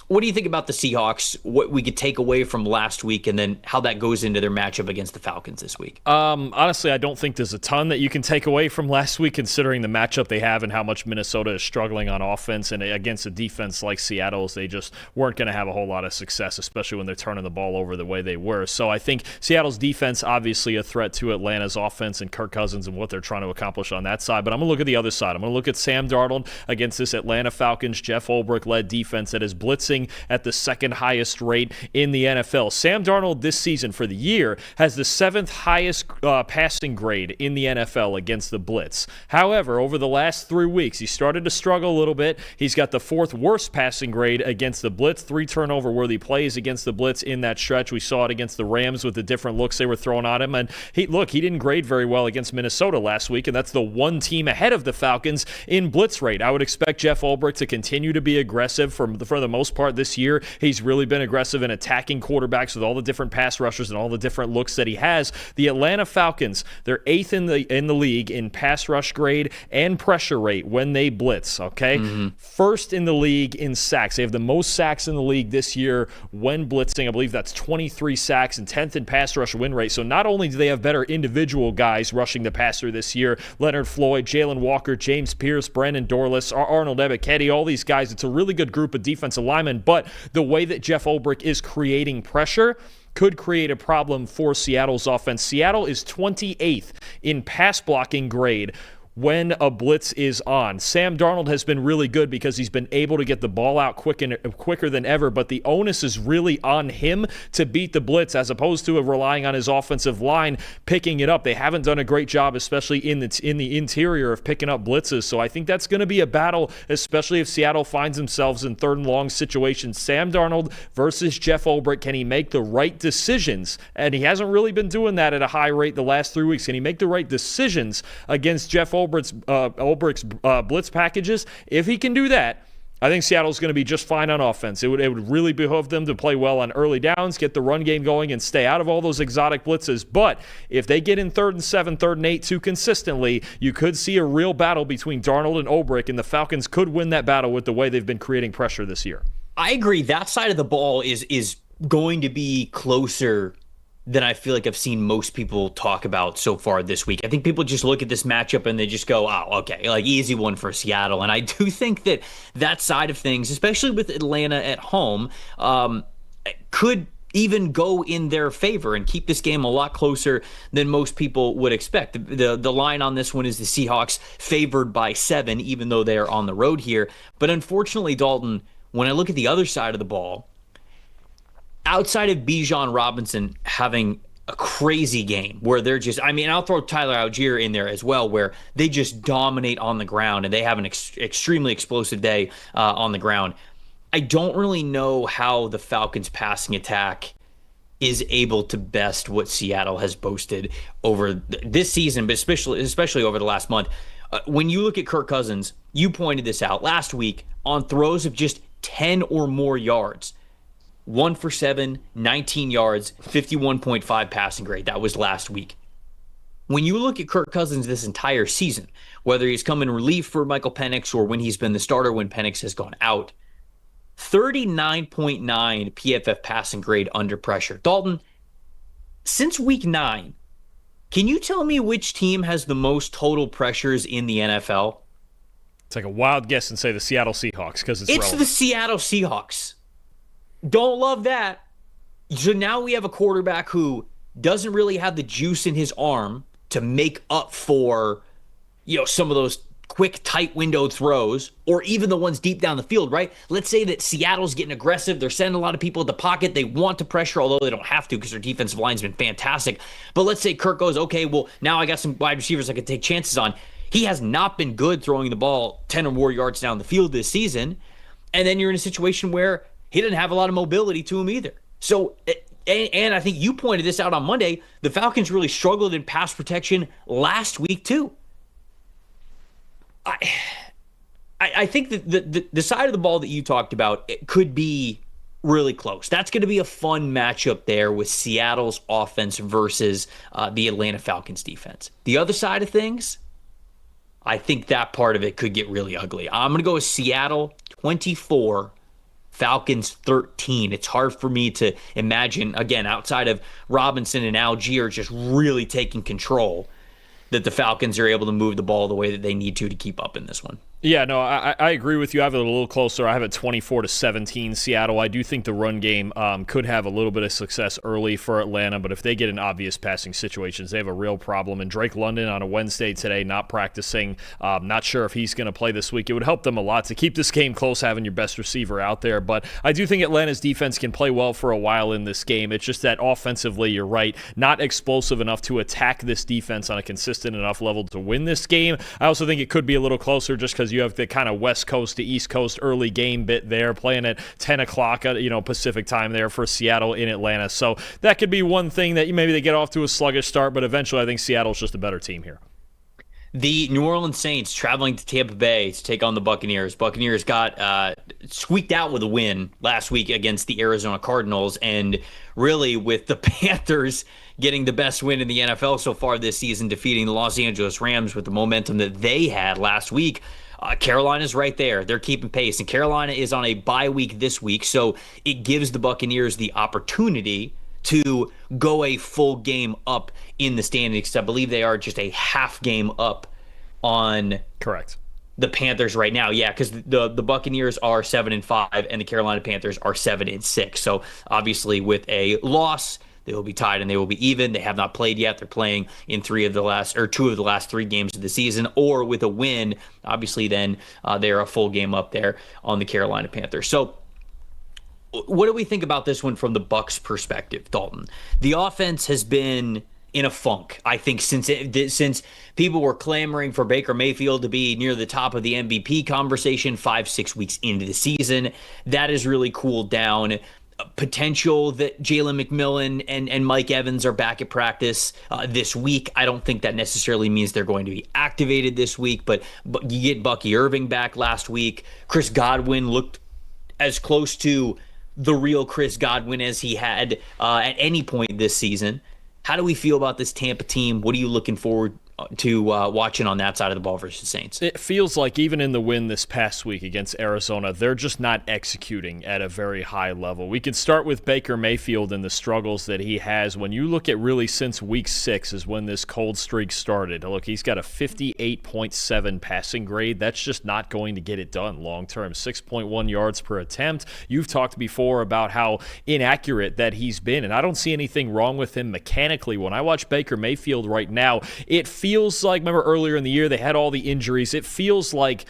What do you think about the Seahawks, what we could take away from last week, and then how that goes into their matchup against the Falcons this week? Honestly, I don't think there's a ton that you can take away from last week, considering the matchup they have and how much Minnesota is struggling on offense, and against a defense like Seattle's, they just weren't going to have a whole lot of success, especially when they're turning the ball over the way they were. So I think Seattle's defense, obviously a threat to Atlanta's offense and Kirk Cousins and what they're trying to accomplish on that side. But I'm going to look at the other side. I'm going to look at Sam Darnold against this Atlanta Falcons, Jeff Ulbrich-led defense that is blitzing at the second highest rate in the NFL. Sam Darnold this season for the year has the 7th highest passing grade in the NFL against the blitz. However, over the last 3 weeks, he started to struggle a little bit. He's got the 4th worst passing grade against the blitz, 3 turnover-worthy plays against the blitz in that stretch. We saw it against the Rams with the different looks they were throwing on him. And he didn't grade very well against Minnesota last week, and that's the one team ahead of the Falcons in blitz rate. I would expect Jeff Ulbrich to continue to be aggressive for the most part this year. He's really been aggressive in attacking quarterbacks with all the different pass rushers and all the different looks that he has. The Atlanta Falcons, they're 8th in the league in pass rush grade and pressure rate when they blitz, okay? Mm-hmm. 1st in the league in sacks. They have the most sacks in the league this year when blitzing. I believe that's 23 sacks, and 10th in pass rush win rate. So not only do they have better individual guys rushing the passer this year, Leonard Floyd, Jalen Walker, James Pierce, Brandon Dorless, Arnold Ebiketie, all these guys, it's a really good group of defensive linemen, but the way that Jeff Ulbrich is creating pressure could create a problem for Seattle's offense. Seattle is 28th in pass blocking grade when a blitz is on. Sam Darnold has been really good because he's been able to get the ball out quicker than ever, but the onus is really on him to beat the blitz as opposed to relying on his offensive line picking it up. They haven't done a great job, especially in the interior, of picking up blitzes, so I think that's going to be a battle, especially if Seattle finds themselves in 3rd and long situations. Sam Darnold versus Jeff Ulbrich. Can he make the right decisions? And he hasn't really been doing that at a high rate the last 3 weeks. Can he make the right decisions against Jeff Ulbrich's blitz packages? If he can do that, I think Seattle's going to be just fine on offense. It would really behoove them to play well on early downs, get the run game going, and stay out of all those exotic blitzes. But if they get in 3rd and 7, 3rd and 8 too consistently, you could see a real battle between Darnold and Ulbrich, and the Falcons could win that battle with the way they've been creating pressure this year. I agree. That side of the ball is going to be closer than I feel like I've seen most people talk about so far this week. I think people just look at this matchup and they just go, oh, okay, like easy one for Seattle. And I do think that side of things, especially with Atlanta at home, could even go in their favor and keep this game a lot closer than most people would expect. The line on this one is the Seahawks favored by 7, even though they are on the road here. But unfortunately, Dalton, when I look at the other side of the ball, outside of Bijan Robinson having a crazy game where they're just, I'll throw Tyler Algier in there as well, where they just dominate on the ground and they have an extremely explosive day on the ground. I don't really know how the Falcons passing attack is able to best what Seattle has boasted over this season, but especially over the last month. When you look at Kirk Cousins, you pointed this out last week on throws of just 10 or more yards. 1 for 7, 19 yards, 51.5 passing grade. That was last week. When you look at Kirk Cousins this entire season, whether he's come in relief for Michael Penix or when he's been the starter when Penix has gone out, 39.9 PFF passing grade under pressure. Dalton, since week 9, Can you tell me which team has the most total pressures in the NFL? It's like a wild guess and say the Seattle Seahawks because it's relevant. The Seattle Seahawks. Don't love that. So now we have a quarterback who doesn't really have the juice in his arm to make up for, some of those quick, tight window throws, or even the ones deep down the field, right? Let's say that Seattle's getting aggressive. They're sending a lot of people at the pocket. They want to pressure, although they don't have to because their defensive line's been fantastic. But let's say Kirk goes, okay, well, now I got some wide receivers I can take chances on. He has not been good throwing the ball 10 or more yards down the field this season. And then you're in a situation where he didn't have a lot of mobility to him either. So, and I think you pointed this out on Monday, the Falcons really struggled in pass protection last week too. I think that the side of the ball that you talked about, it could be really close. That's going to be a fun matchup there with Seattle's offense versus the Atlanta Falcons defense. The other side of things, I think that part of it could get really ugly. I'm going to go with Seattle 24, Falcons 13. It's hard for me to imagine, again, outside of Robinson and Algier just really taking control, that the Falcons are able to move the ball the way that they need to keep up in this one. Yeah, no, I agree with you. I have it a little closer. I have it 24-17 Seattle. I do think the run game could have a little bit of success early for Atlanta, but if they get in obvious passing situations, they have a real problem. And Drake London on a Wednesday today, not practicing, not sure if he's going to play this week. It would help them a lot to keep this game close, having your best receiver out there. But I do think Atlanta's defense can play well for a while in this game. It's just that offensively, you're right, not explosive enough to attack this defense on a consistent enough level to win this game. I also think it could be a little closer just because you have the kind of West Coast to East Coast early game bit there, playing at 10 o'clock, Pacific time there for Seattle in Atlanta. So that could be one thing that maybe they get off to a sluggish start, but eventually I think Seattle's just a better team here. The New Orleans Saints traveling to Tampa Bay to take on the Buccaneers. Buccaneers got squeaked out with a win last week against the Arizona Cardinals, and really with the Panthers getting the best win in the NFL so far this season, defeating the Los Angeles Rams with the momentum that they had last week. Carolina's right there. They're keeping pace, and Carolina is on a bye week this week, so it gives the Buccaneers the opportunity to go a full game up in the standings. I believe they are just a half game up on correct the Panthers right now. Yeah, because the Buccaneers are 7-5 and the Carolina Panthers are 7-6. So obviously with a loss, they will be tied and they will be even. They have not played yet. They're playing in two of the last 3 games of the season. Or with a win, obviously then they're a full game up there on the Carolina Panthers. So what do we think about this one from the Bucs' perspective, Dalton? The offense has been in a funk, I think, since people were clamoring for Baker Mayfield to be near the top of the MVP conversation 5-6 weeks into the season. That has really cooled down. Potential that Jalen McMillan and Mike Evans are back at practice this week. I don't think that necessarily means they're going to be activated this week, but you get Bucky Irving back last week. Chris Godwin looked as close to the real Chris Godwin as he had at any point this season. How do we feel about this Tampa team? What are you looking forward to watching on that side of the ball versus Saints? It feels like even in the win this past week against Arizona, they're just not executing at a very high level. We could start with Baker Mayfield and the struggles that he has. When you look at really since week 6 is when this cold streak started. Look, he's got a 58.7 passing grade. That's just not going to get it done long term. 6.1 yards per attempt. You've talked before about how inaccurate that he's been, and I don't see anything wrong with him mechanically. When I watch Baker Mayfield right now, it feels like, remember earlier in the year they had all the injuries. It feels like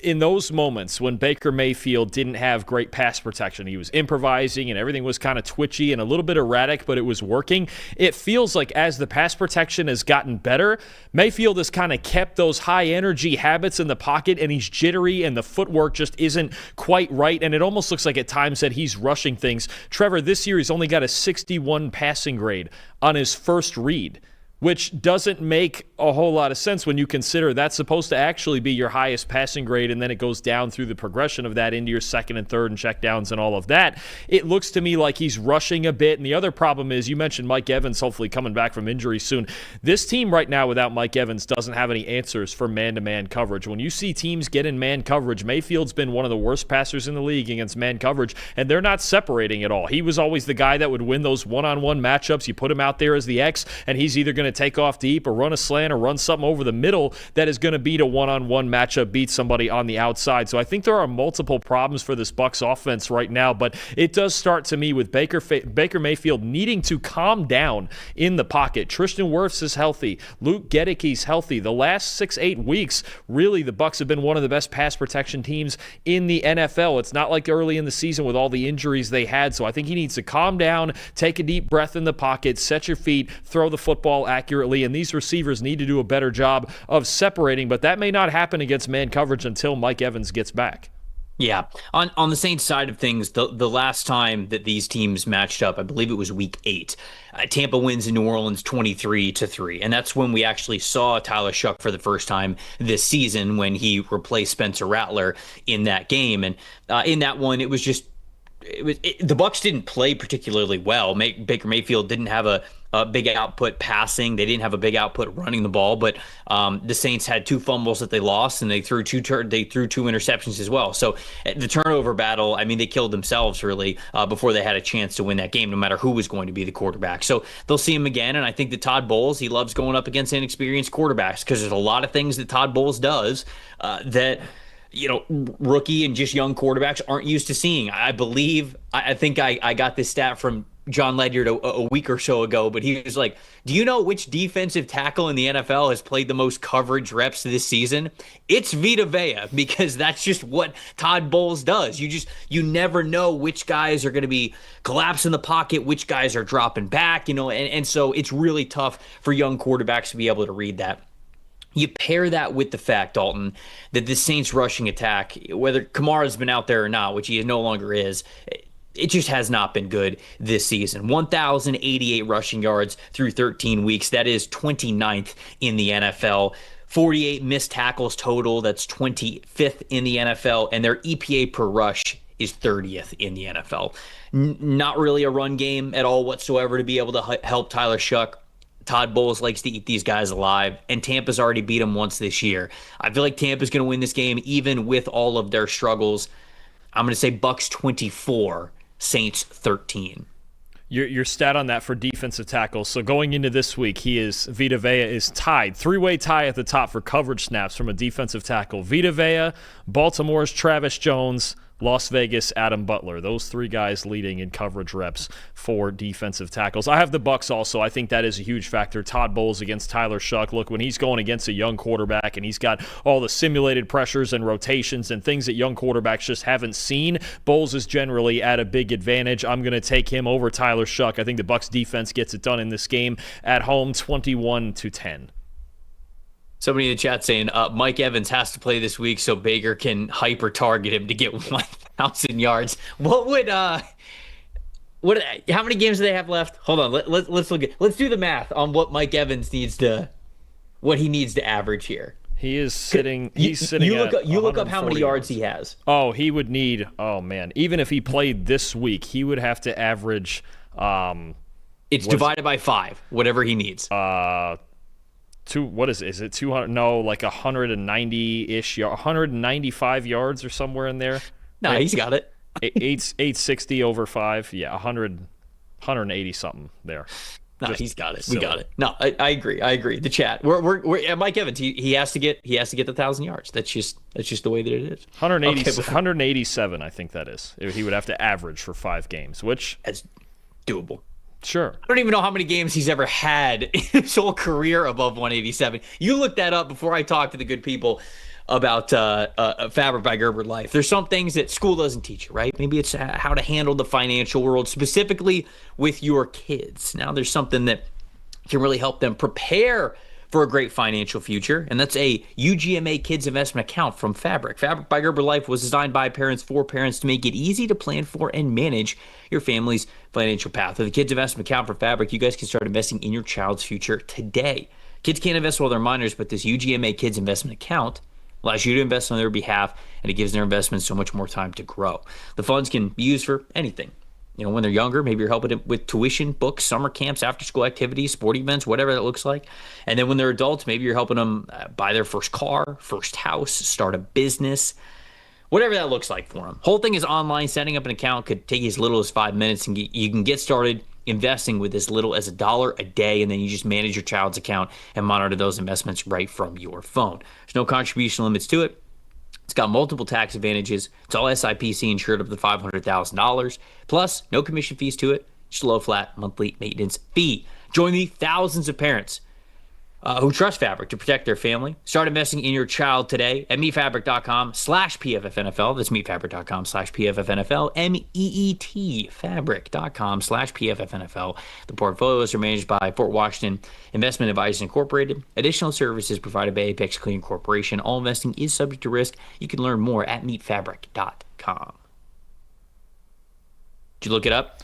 in those moments when Baker Mayfield didn't have great pass protection, he was improvising and everything was kind of twitchy and a little bit erratic, but it was working. It feels like as the pass protection has gotten better, Mayfield has kind of kept those high energy habits in the pocket, and he's jittery and the footwork just isn't quite right, and it almost looks like at times that he's rushing things. Trevor, this year he's only got a 61 passing grade on his first read. which doesn't make a whole lot of sense when you consider that's supposed to actually be your highest passing grade, and then it goes down through the progression of that into your second and third and checkdowns and all of that. It looks to me like he's rushing a bit, and the other problem is, you mentioned Mike Evans hopefully coming back from injury soon. This team right now without Mike Evans doesn't have any answers for man-to-man coverage. When you see teams get in man coverage, Mayfield's been one of the worst passers in the league against man coverage, and they're not separating at all. He was always the guy that would win those one-on-one matchups. You put him out there as the X, and he's either going to take off deep or run a slant or run something over the middle that is going to beat a one-on-one matchup, beat somebody on the outside. So I think there are multiple problems for this Bucs offense right now, but it does start to me with Baker Mayfield needing to calm down in the pocket. Tristan Wirfs is healthy. Luke Gedicke's healthy. The last 6-8 weeks, really, the Bucs have been one of the best pass protection teams in the NFL. It's not like early in the season with all the injuries they had, so I think he needs to calm down, take a deep breath in the pocket, set your feet, throw the football accurately, and these receivers need to do a better job of separating, but that may not happen against man coverage until Mike Evans gets back. Yeah. On the Saints side of things, the last time that these teams matched up, I believe it was week 8. Tampa wins in New Orleans 23-3. And that's when we actually saw Tyler Shuck for the first time this season, when he replaced Spencer Rattler in that game. And in that one, it was just the Bucs didn't play particularly well. Baker Mayfield didn't have a big output passing. They didn't have a big output running the ball, but the Saints had 2 fumbles that they lost, and they threw 2 interceptions as well. So the turnover battle, I mean, they killed themselves really before they had a chance to win that game, no matter who was going to be the quarterback. So they'll see him again, and I think that Todd Bowles, he loves going up against inexperienced quarterbacks, because there's a lot of things that Todd Bowles does that rookie and just young quarterbacks aren't used to seeing. I think I got this stat from John Ledyard a week or so ago, but he was like, do you know which defensive tackle in the NFL has played the most coverage reps this season? It's Vita Vea, because that's just what Todd Bowles does. You never know which guys are going to be collapsing the pocket, which guys are dropping back, and so it's really tough for young quarterbacks to be able to read that. You pair that with the fact, Dalton, that the Saints rushing attack, whether Kamara's been out there or not, which he no longer is, it just has not been good this season. 1,088 rushing yards through 13 weeks. That is 29th in the NFL. 48 missed tackles total. That's 25th in the NFL. And their EPA per rush is 30th in the NFL. Not really a run game at all whatsoever to be able to help Tyler Shuck. Todd Bowles likes to eat these guys alive, and Tampa's already beat them once this year. I feel like Tampa's going to win this game even with all of their struggles. I'm going to say Bucs 24, Saints 13. Your stat on that for defensive tackles. So going into this week, Vita Vea is tied, 3-way tie at the top for coverage snaps from a defensive tackle. Vita Vea, Baltimore's Travis Jones, Las Vegas, Adam Butler. Those 3 guys leading in coverage reps for defensive tackles. I have the Bucs also. I think that is a huge factor. Todd Bowles against Tyler Shuck. Look, when he's going against a young quarterback and he's got all the simulated pressures and rotations and things that young quarterbacks just haven't seen, Bowles is generally at a big advantage. I'm going to take him over Tyler Shuck. I think the Bucs defense gets it done in this game at home, 21-10. Somebody in the chat saying Mike Evans has to play this week so Baker can hyper target him to get 1,000 yards. How many games do they have left? Hold on, let's do the math on what Mike Evans needs to average here. He is sitting. You look up how many yards he has. Oh, he would need. Oh man, even if he played this week, he would have to average. It's divided by 5, whatever he needs. What is it? Is it 200? No, like 190-ish, 195 yards or somewhere in there. No, he's got it. 860 over 5. Yeah, 180 something there. No, he's got it. We got it. No, I agree. The chat. We're Mike Evans. He has to get the 1,000 yards. That's just the way that it is. 187, I think that is. He would have to average for 5 games, which that's doable. Sure. I don't even know how many games he's ever had in his whole career above 187. You look that up before I talk to the good people about Fabric by Gerber Life. There's some things that school doesn't teach you, right? Maybe it's how to handle the financial world, specifically with your kids. Now there's something that can really help them prepare for a great financial future, and that's a UGMA Kids Investment Account from Fabric. Fabric by Gerber Life was designed by parents for parents to make it easy to plan for and manage your family's financial path. With a Kids Investment Account from Fabric, you guys can start investing in your child's future today. Kids can't invest while they're minors, but this UGMA Kids Investment Account allows you to invest on their behalf, and it gives their investments so much more time to grow. The funds can be used for anything. When they're younger, maybe you're helping them with tuition, books, summer camps, after-school activities, sporting events, whatever that looks like. And then when they're adults, maybe you're helping them buy their first car, first house, start a business, whatever that looks like for them. Whole thing is online. Setting up an account could take you as little as 5 minutes, and you can get started investing with as little as $1 a day, and then you just manage your child's account and monitor those investments right from your phone. There's no contribution limits to it. It's got multiple tax advantages. It's all SIPC insured up to $500,000. Plus, no commission fees to it. Just a low flat monthly maintenance fee. Join the thousands of parents who trust Fabric to protect their family. Start investing in your child today at meetfabric.com/PFFNFL. That's meetfabric.com/PFFNFL. MEET fabric.com/PFFNFL. The portfolios are managed by Fort Washington Investment Advisors Incorporated. Additional services provided by Apex Clean Corporation. All investing is subject to risk. You can learn more at meetfabric.com. Did you look it up?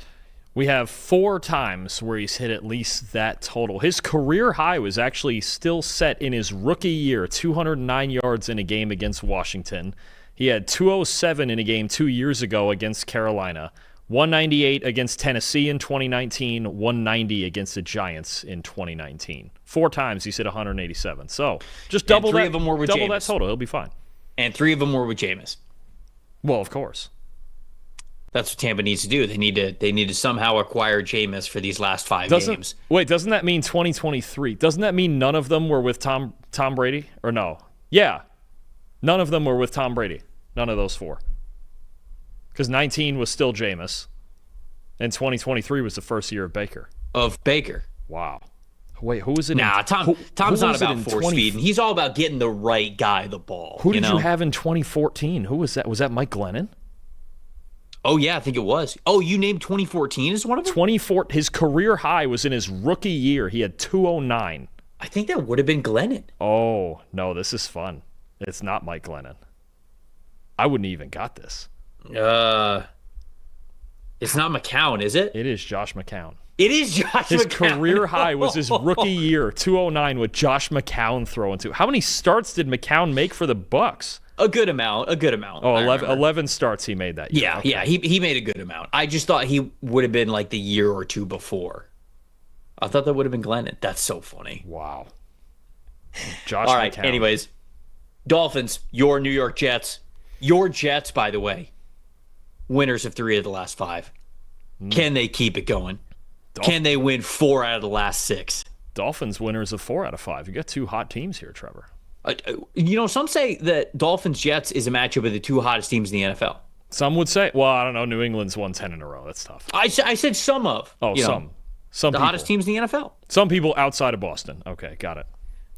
We have 4 times where he's hit at least that total. His career high was actually still set in his rookie year, 209 yards in a game against Washington. He had 207 in a game 2 years ago against Carolina, 198 against Tennessee in 2019, 190 against the Giants in 2019. 4 times he's hit 187. So just double that. Of them were with double Jameis. that total. He'll be fine. And 3 of them were with Jameis. Well, of course. That's what Tampa needs to do. They need to somehow acquire Jameis for these last 5 games. Wait, doesn't that mean 2023? Doesn't that mean none of them were with Tom Brady? Or no? Yeah. None of them were with Tom Brady. None of those 4. Because 19 was still Jameis. And 2023 was the first year of Baker. Wow. Wait, who was it? Nah, Tom's not about force feeding. He's all about getting the right guy the ball. Who did you have in 2014? Who was that? Was that Mike Glennon? Oh, yeah, I think it was. Oh, you named 2014 as one of them? His career high was in his rookie year. He had 209. I think that would have been Glennon. Oh, no, this is fun. It's not Mike Glennon. I wouldn't even got this. It's not McCown, is it? It is Josh McCown. It is Josh McCown. His career high was his rookie year, 209, with Josh McCown throwing to. How many starts did McCown make for the Bucs? A good amount. Oh, 11 starts he made that year. Yeah, okay. Yeah, he made a good amount. I just thought he would have been like the year or two before. I thought that would have been Glennon. That's so funny. Wow. Josh All right, McCown. anyways. Dolphins, your New York Jets. Your Jets, by the way, winners of 3 of the last 5. Can they keep it going? Can they win 4 out of the last 6? Dolphins winners of 4 out of 5. You got 2 hot teams here, Trevor. Some say that Dolphins-Jets is a matchup of the 2 hottest teams in the NFL. Some would say, well, I don't know, New England's won 10 in a row. That's tough. I said some of. Oh, some the people. Hottest teams in the NFL. Some people outside of Boston. Okay, got it.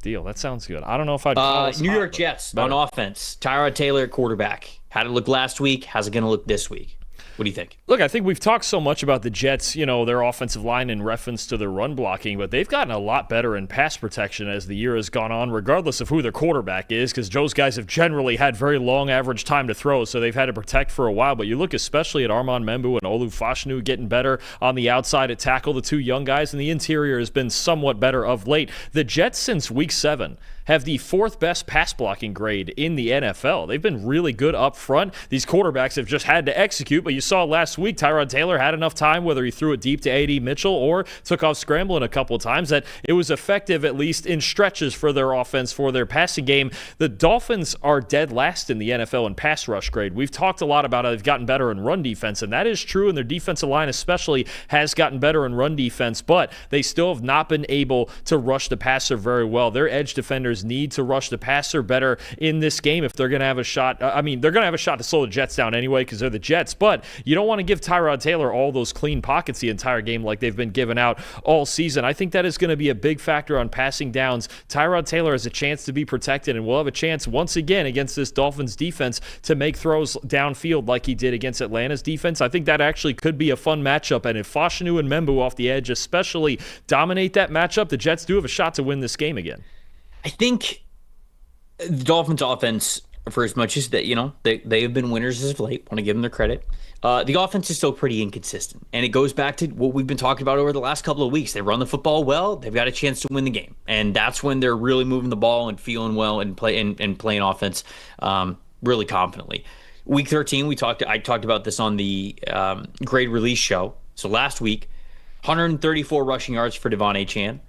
Deal. That sounds good. I don't know if I'd call us New hot, York Jets on offense. Tyrod Taylor at quarterback. How'd it look last week? How's it going to look this week? What do you think? Look, I think we've talked so much about the Jets, their offensive line in reference to their run blocking, but they've gotten a lot better in pass protection as the year has gone on, regardless of who their quarterback is, because those guys have generally had very long average time to throw, so they've had to protect for a while. But you look especially at Armand Membu and Olu Fashanu getting better on the outside at tackle, the 2 young guys, and the interior has been somewhat better of late. The Jets, since week 7, have the 4th best pass blocking grade in the NFL. They've been really good up front. These quarterbacks have just had to execute, but you saw last week Tyrod Taylor had enough time, whether he threw it deep to A.D. Mitchell or took off scrambling a couple of times, that it was effective, at least in stretches, for their offense, for their passing game. The Dolphins are dead last in the NFL in pass rush grade. We've talked a lot about how they've gotten better in run defense, and that is true, and their defensive line especially has gotten better in run defense, but they still have not been able to rush the passer very well. Their edge defenders need to rush the passer better in this game if they're going to have a shot. They're going to have a shot to slow the Jets down anyway because they're the Jets, but you don't want to give Tyrod Taylor all those clean pockets the entire game like they've been giving out all season. I think that is going to be a big factor on passing downs. Tyrod Taylor has a chance to be protected and will have a chance once again against this Dolphins defense to make throws downfield like he did against Atlanta's defense. I think that actually could be a fun matchup, and if Fashanu and Membu off the edge especially dominate that matchup, the Jets do have a shot to win this game again. I think the Dolphins offense, for as much as that, they have been winners as of late, want to give them their credit. The offense is still pretty inconsistent, and it goes back to what we've been talking about over the last couple of weeks. They run the football well, they've got a chance to win the game, and that's when they're really moving the ball and feeling well and playing offense really confidently. Week 13, I talked about this on the grade release show. So last week, 134 rushing yards for Devon Achane.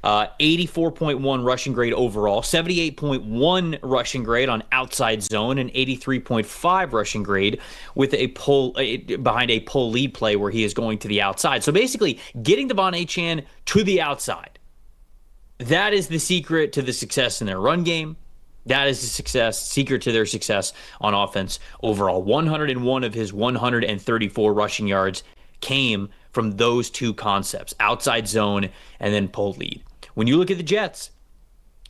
84.1 rushing grade overall, 78.1 rushing grade on outside zone, and 83.5 rushing grade with behind a pull lead play where he is going to the outside. So basically, getting Devon Achane to the outside. That is the secret to the success in their run game. That is the secret to their success on offense overall. 101 of his 134 rushing yards came from those two concepts, outside zone and then pull lead. When you look at the Jets,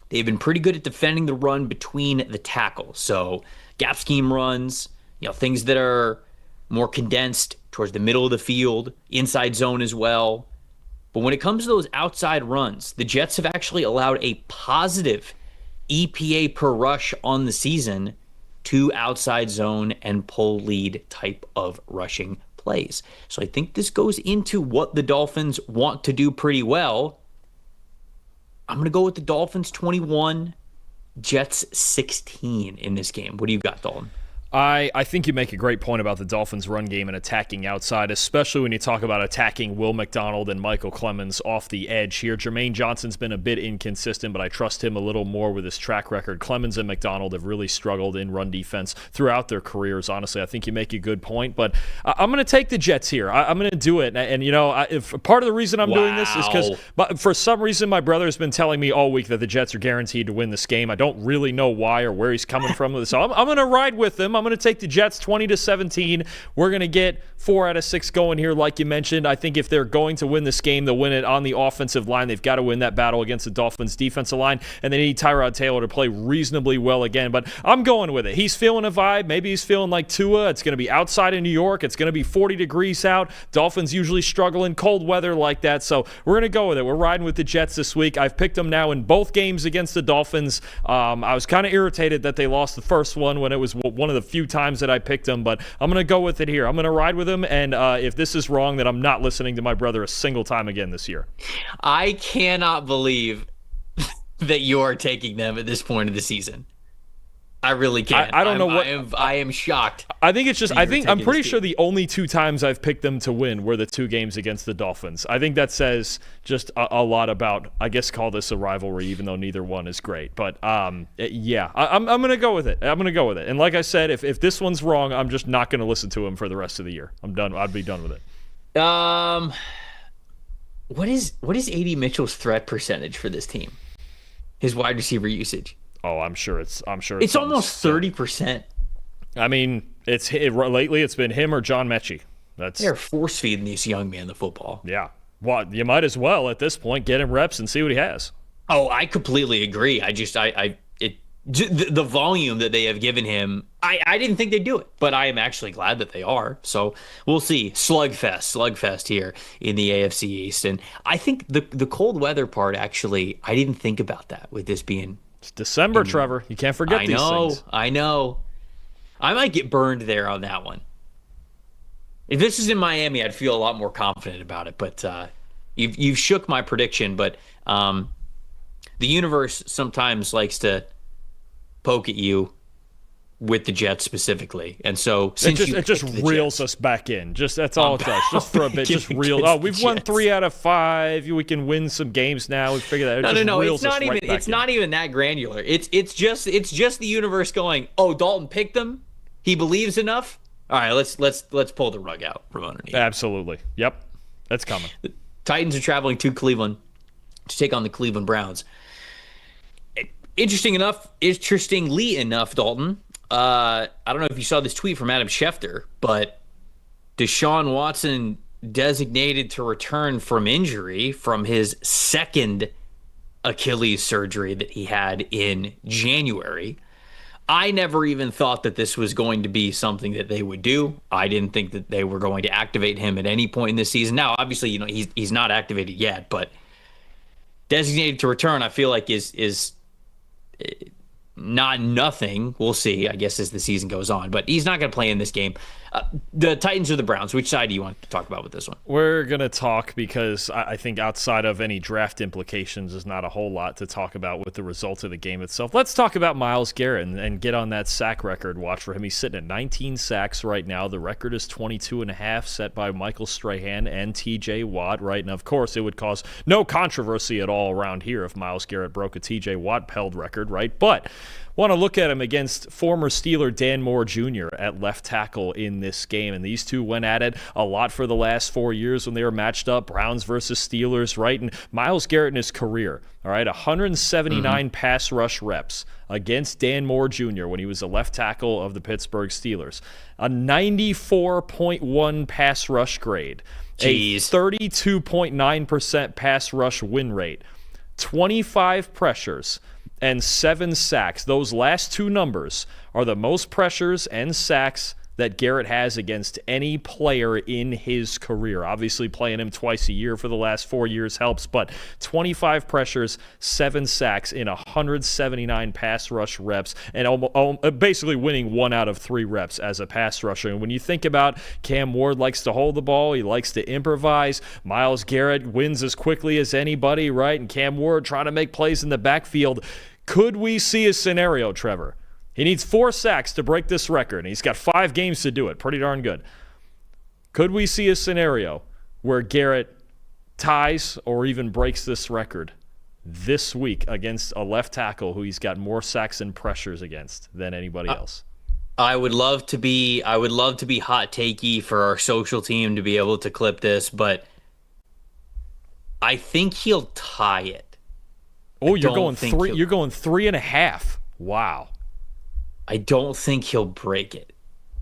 they've been pretty good at defending the run between the tackles. So gap scheme runs, things that are more condensed towards the middle of the field, inside zone as well. But when it comes to those outside runs, the Jets have actually allowed a positive EPA per rush on the season to outside zone and pull lead type of rushing plays. So I think this goes into what the Dolphins want to do pretty well. I'm going to go with the Dolphins 21, Jets 16 in this game. What do you got, Dalton? I think you make a great point about the Dolphins' run game and attacking outside, especially when you talk about attacking Will McDonald and Michael Clemens off the edge here. Jermaine Johnson's been a bit inconsistent, but I trust him a little more with his track record. Clemens and McDonald have really struggled in run defense throughout their careers, honestly. I think you make a good point, but I'm going to take the Jets here. I'm going to do it, and if part of the reason I'm doing this is because for some reason my brother has been telling me all week that the Jets are guaranteed to win this game. I don't really know why or where he's coming from, so I'm going to ride with him. I'm going to take the Jets 20-17. We're going to get 4 out of 6 going here, like you mentioned. I think if they're going to win this game, they'll win it on the offensive line. They've got to win that battle against the Dolphins' defensive line, and they need Tyrod Taylor to play reasonably well again. But I'm going with it. He's feeling a vibe. Maybe he's feeling like Tua. It's going to be outside in New York. It's going to be 40 degrees out. Dolphins usually struggle in cold weather like that, so we're going to go with it. We're riding with the Jets this week. I've picked them now in both games against the Dolphins. I was kind of irritated that they lost the first one when it was one of the few times that I picked them, but I'm going to go with it here. I'm going to ride with them, and if this is wrong, then I'm not listening to my brother a single time again this year. I cannot believe that you are taking them at this point of the season. I really can't. I don't know what. I am shocked. I think it's just. I'm pretty sure the only 2 times I've picked them to win were the 2 games against the Dolphins. I think that says just a lot about. I guess call this a rivalry, even though neither one is great. But yeah, I'm gonna go with it. I'm gonna go with it. And like I said, if this one's wrong, I'm just not gonna listen to him for the rest of the year. I'm done. I'd be done with it. What is A.D. Mitchell's threat percentage for this team? His wide receiver usage. Oh, I'm sure it's almost 30%. I mean, lately it's been him or John Mechie. They're force feeding this young man the football. Yeah. Well, you might as well at this point get him reps and see what he has. Oh, I completely agree. The volume that they have given him, I didn't think they'd do it, but I am actually glad that they are. So we'll see. Slugfest here in the AFC East. And I think the cold weather part, actually, I didn't think about that with this being... It's December, Trevor. You can't forget these things. I know. I might get burned there on that one. If this is in Miami, I'd feel a lot more confident about it. But you've shook my prediction. But the universe sometimes likes to poke at you with the Jets specifically, and so since it just reels us back in. Just that's all it does. Just for a bit, just reel. Oh, we've won 3 out of 5. We can win some games now. We figured that. No. It's not even that granular. It's just the universe going. Oh, Dalton picked them. He believes enough. All right, let's pull the rug out from underneath. Absolutely. Yep, that's coming. The Titans are traveling to Cleveland to take on the Cleveland Browns. Interestingly enough, Dalton. I don't know if you saw this tweet from Adam Schefter, but Deshaun Watson designated to return from injury from his second Achilles surgery that he had in January. I never even thought that this was going to be something that they would do. I didn't think that they were going to activate him at any point in this season. Now, obviously, he's not activated yet, but designated to return, I feel like is Not nothing. We'll see, I guess, as the season goes on. But he's not going to play in this game. The Titans or the Browns? Which side do you want to talk about with this one? We're going to talk because I think outside of any draft implications, there's not a whole lot to talk about with the result of the game itself. Let's talk about Myles Garrett and get on that sack record watch for him. He's sitting at 19 sacks right now. The record is 22.5, set by Michael Strahan and TJ Watt, right? And of course, it would cause no controversy at all around here if Myles Garrett broke a TJ Watt held record, right? But want to look at him against former Steeler Dan Moore Jr. at left tackle in this game. And these two went at it a lot for the last 4 years when they were matched up, Browns versus Steelers, right? And Myles Garrett in his career, all right, 179 pass rush reps against Dan Moore Jr. when he was a left tackle of the Pittsburgh Steelers. A 94.1 pass rush grade. Jeez. A 32.9% pass rush win rate. 25 pressures and 7 sacks. Those last two numbers are the most pressures and sacks that Garrett has against any player in his career. Obviously, playing him twice a year for the last 4 years helps, but 25 pressures, 7 sacks in 179 pass rush reps, and basically winning 1 out of 3 reps as a pass rusher. And when you think about Cam Ward likes to hold the ball, he likes to improvise. Myles Garrett wins as quickly as anybody, right? And Cam Ward trying to make plays in the backfield. Could we see a scenario, Trevor? He needs 4 sacks to break this record, and he's got 5 games to do it. Pretty darn good. Could we see a scenario where Garrett ties or even breaks this record this week against a left tackle who he's got more sacks and pressures against than anybody else? I would love to be hot takey for our social team to be able to clip this, but I think he'll tie it. Oh, you're going 3. You're going 3.5. Wow. I don't think he'll break it.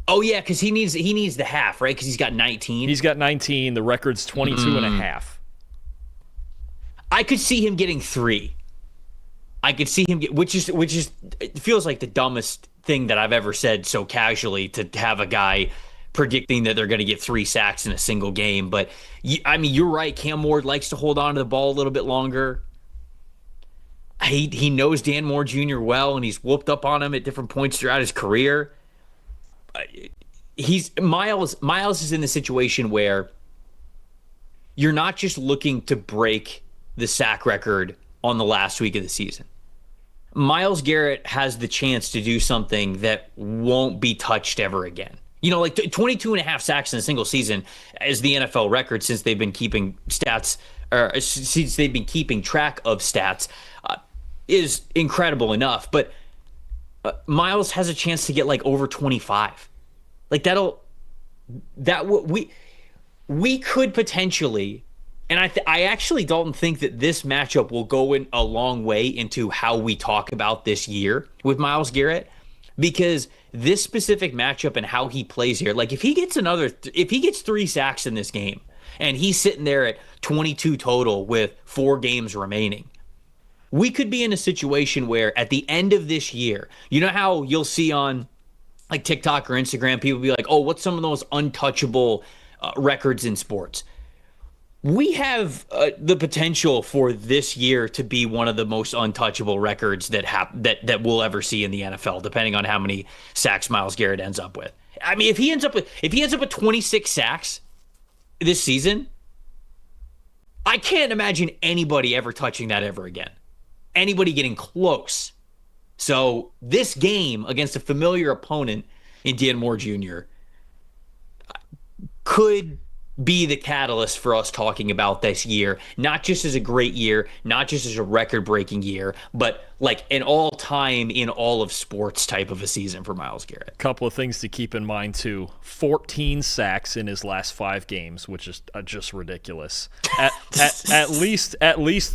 Oh yeah, because he needs the half, right? Because he's got 19. He's got 19. The record's 22.5. I could see him getting 3. I could see him get, which is it feels like the dumbest thing that I've ever said so casually, to have a guy predicting that they're going to get 3 sacks in a single game. But I mean, you're right. Cam Ward likes to hold on to the ball a little bit longer. He knows Dan Moore Jr. well, and he's whooped up on him at different points throughout his career. Myles is in the situation where you're not just looking to break the sack record on the last week of the season. Myles Garrett has the chance to do something that won't be touched ever again. You know, like 22.5 sacks in a single season is the NFL record since they've been keeping stats, or since they've been keeping track of stats. Is incredible enough, but Myles has a chance to get like over 25. Like we could potentially, and I actually don't think that this matchup will go in a long way into how we talk about this year with Myles Garrett, because this specific matchup and how he plays here, like if he gets 3 sacks in this game and he's sitting there at 22 total with 4 games remaining, we could be in a situation where at the end of this year, you know how you'll see on like TikTok or Instagram, people be like, oh, what's some of those untouchable records in sports? We have the potential for this year to be one of the most untouchable records that we'll ever see in the NFL, depending on how many sacks Myles Garrett ends up with. I mean, if he ends up with 26 sacks this season, I can't imagine anybody ever touching that ever again. Anybody getting close. So this game against a familiar opponent in Dan Moore Jr. could be the catalyst for us talking about this year, not just as a great year, not just as a record-breaking year, but like an all-time in all of sports type of a season for Myles Garrett. Couple of things to keep in mind too: 14 sacks in his last 5 games, which is just ridiculous. At least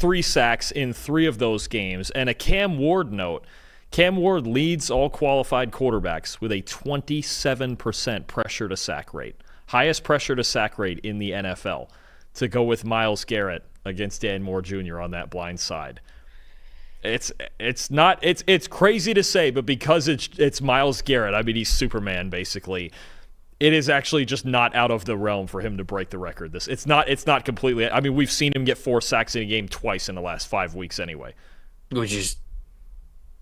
3 sacks in 3 of those games. And a Cam Ward note: Cam Ward leads all qualified quarterbacks with a 27% pressure to sack rate. Highest pressure to sack rate in the NFL, to go with Myles Garrett against Dan Moore Jr. on that blind side. It's crazy to say, but because it's Myles Garrett, I mean, he's Superman basically. It is actually just not out of the realm for him to break the record. It's not completely. I mean, we've seen him get 4 sacks in a game twice in the last 5 weeks anyway, which is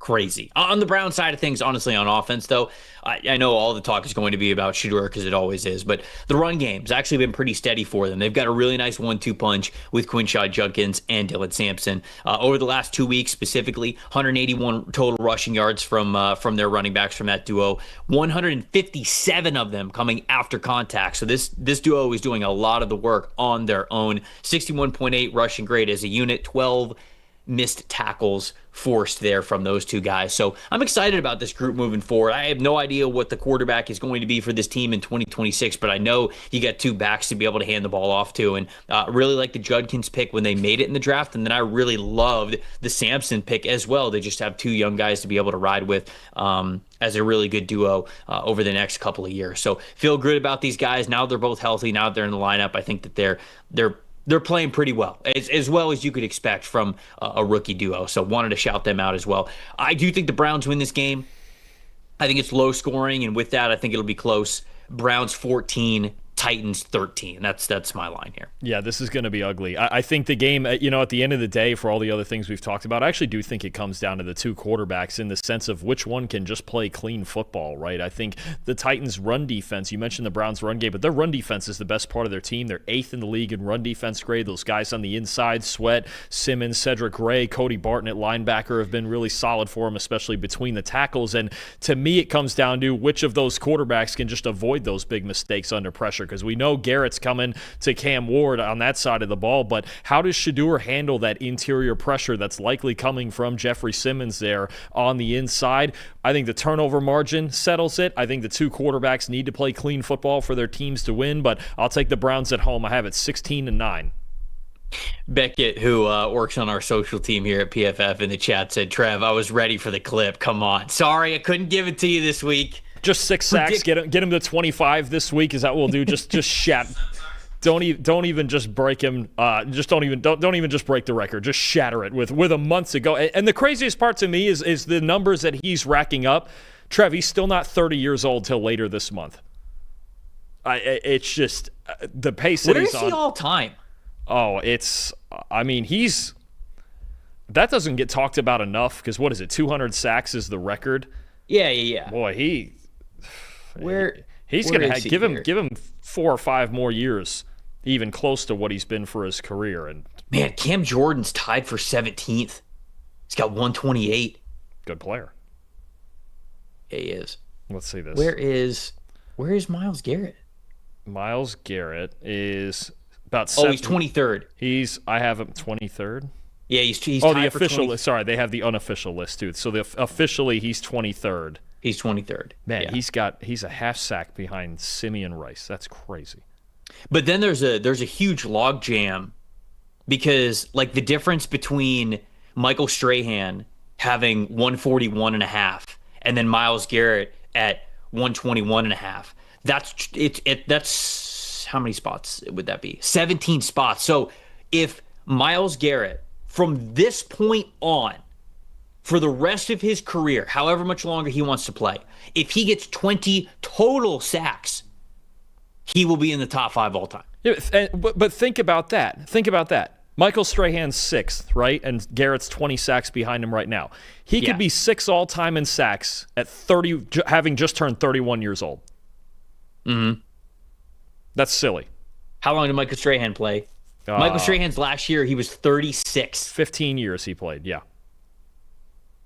crazy. On the Brown side of things, honestly, on offense, though, I know all the talk is going to be about Shedeur because it always is, but the run game's actually been pretty steady for them. They've got a really nice 1-2 punch with Quinshad Judkins and Dylan Sampson. Over the last 2 weeks, specifically, 181 total rushing yards from their running backs from that duo, 157 of them coming after contact. So this duo is doing a lot of the work on their own. 61.8 rushing grade as a unit, 12 missed tackles forced there from those two guys. So I'm excited about this group moving forward. I have no idea what the quarterback is going to be for this team in 2026, but I know you got two backs to be able to hand the ball off to, and really like the Judkins pick when they made it in the draft, and then I really loved the Sampson pick as well. They just have two young guys to be able to ride with as a really good duo over the next couple of years. So feel good about these guys. Now they're both healthy. Now they're in the lineup. I think that they're playing pretty well as you could expect from a rookie duo. So wanted to shout them out as well. I do think the Browns win this game. I think it's low scoring, and with that, I think it'll be close. Browns 14, Titans 13. That's my line here. Yeah, this is going to be ugly. I think the game, at the end of the day, for all the other things we've talked about, I actually do think it comes down to the two quarterbacks in the sense of which one can just play clean football, right? I think the Titans' run defense, you mentioned the Browns' run game, but their run defense is the best part of their team. They're 8th in the league in run defense grade. Those guys on the inside, Sweat, Simmons, Cedric Gray, Cody Barton at linebacker have been really solid for them, especially between the tackles. And to me, it comes down to which of those quarterbacks can just avoid those big mistakes under pressure, because we know Garrett's coming to Cam Ward on that side of the ball, but how does Shedeur handle that interior pressure that's likely coming from Jeffrey Simmons there on the inside? I think the turnover margin settles it. I think the two quarterbacks need to play clean football for their teams to win, but I'll take the Browns at home. I have it 16-9. Beckett, who works on our social team here at PFF in the chat, said, Trev, I was ready for the clip. Come on. Sorry, I couldn't give it to you this week. Just 6 sacks. Get him to 25 this week. Is that what we'll do? Just shat. Don't even just break him. Don't even just break the record. Just shatter it with a month to go. And the craziest part to me is the numbers that he's racking up. Trev, he's still not 30 years old till later this month. It's just the pace that he's on. Where is he all time? Oh, that doesn't get talked about enough because what is it? 200 sacks is the record. Yeah. Boy, he's where gonna is he give here? him 4 or 5 more years, even close to what he's been for his career. And man, Cam Jordan's tied for 17th. He's got 128. Good player. Yeah, he is. Let's see this. Where is Myles Garrett? Myles Garrett is about. He's 23rd. I have him 23rd. Yeah, he's oh, tied the for official 20 list. Sorry, they have the unofficial list too. So officially he's 23rd. He's 23rd. Man, yeah. he's a half sack behind Simeon Rice. That's crazy. But then there's a huge log jam because like the difference between Michael Strahan having 141.5 and then Myles Garrett at 121.5. That's how many spots would that be? 17 spots. So if Myles Garrett from this point on for the rest of his career, however much longer he wants to play, if he gets 20 total sacks, he will be in the top 5 all time. Yeah, but think about that. Michael Strahan's 6th, right? And Garrett's 20 sacks behind him right now. He could be 6th all time in sacks at 30, having just turned 31 years old. Mm-hmm. That's silly. How long did Michael Strahan play? Michael Strahan's last year, he was 36. 15 years he played, yeah.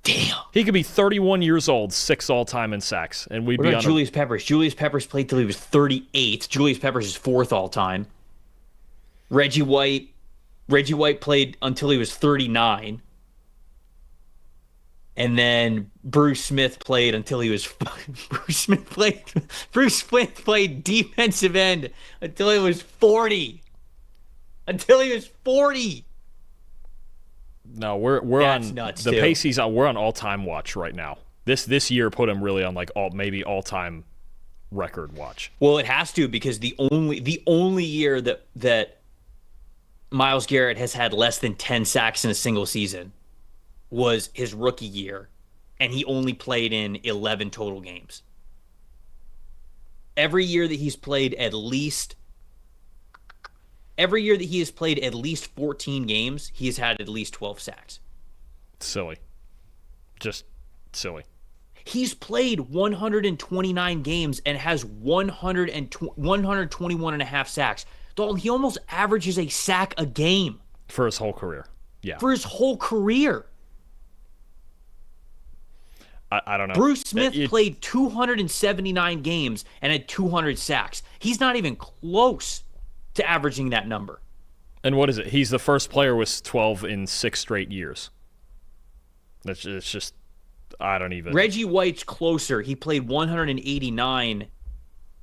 Damn. He could be 31 years old, 6th all time in sacks, and we'd what be about on Julius Peppers? Julius Peppers played till he was 38. Julius Peppers is 4th all time. Reggie White played until he was 39. And then Bruce Smith played until he was Bruce Smith played defensive end until he was 40. Until he was 40. No, we're That's on nuts, the too. pace he's on. We're on all-time watch right now. This year put him really on like all-time record watch. Well, it has to because the only year that Myles Garrett has had less than 10 sacks in a single season was his rookie year, and he only played in 11 total games. Every year that he has played at least 14 games, he has had at least 12 sacks. Silly. Just silly. He's played 129 games and has 121 and a half sacks. Dalton, he almost averages a sack a game. For his whole career. Yeah. For his whole career. I don't know. Bruce Smith played 279 games and had 200 sacks. He's not even close to averaging that number. And what is it? He's the first player with 12 in 6 straight years. It's just, I don't even. Reggie White's closer. He played 189.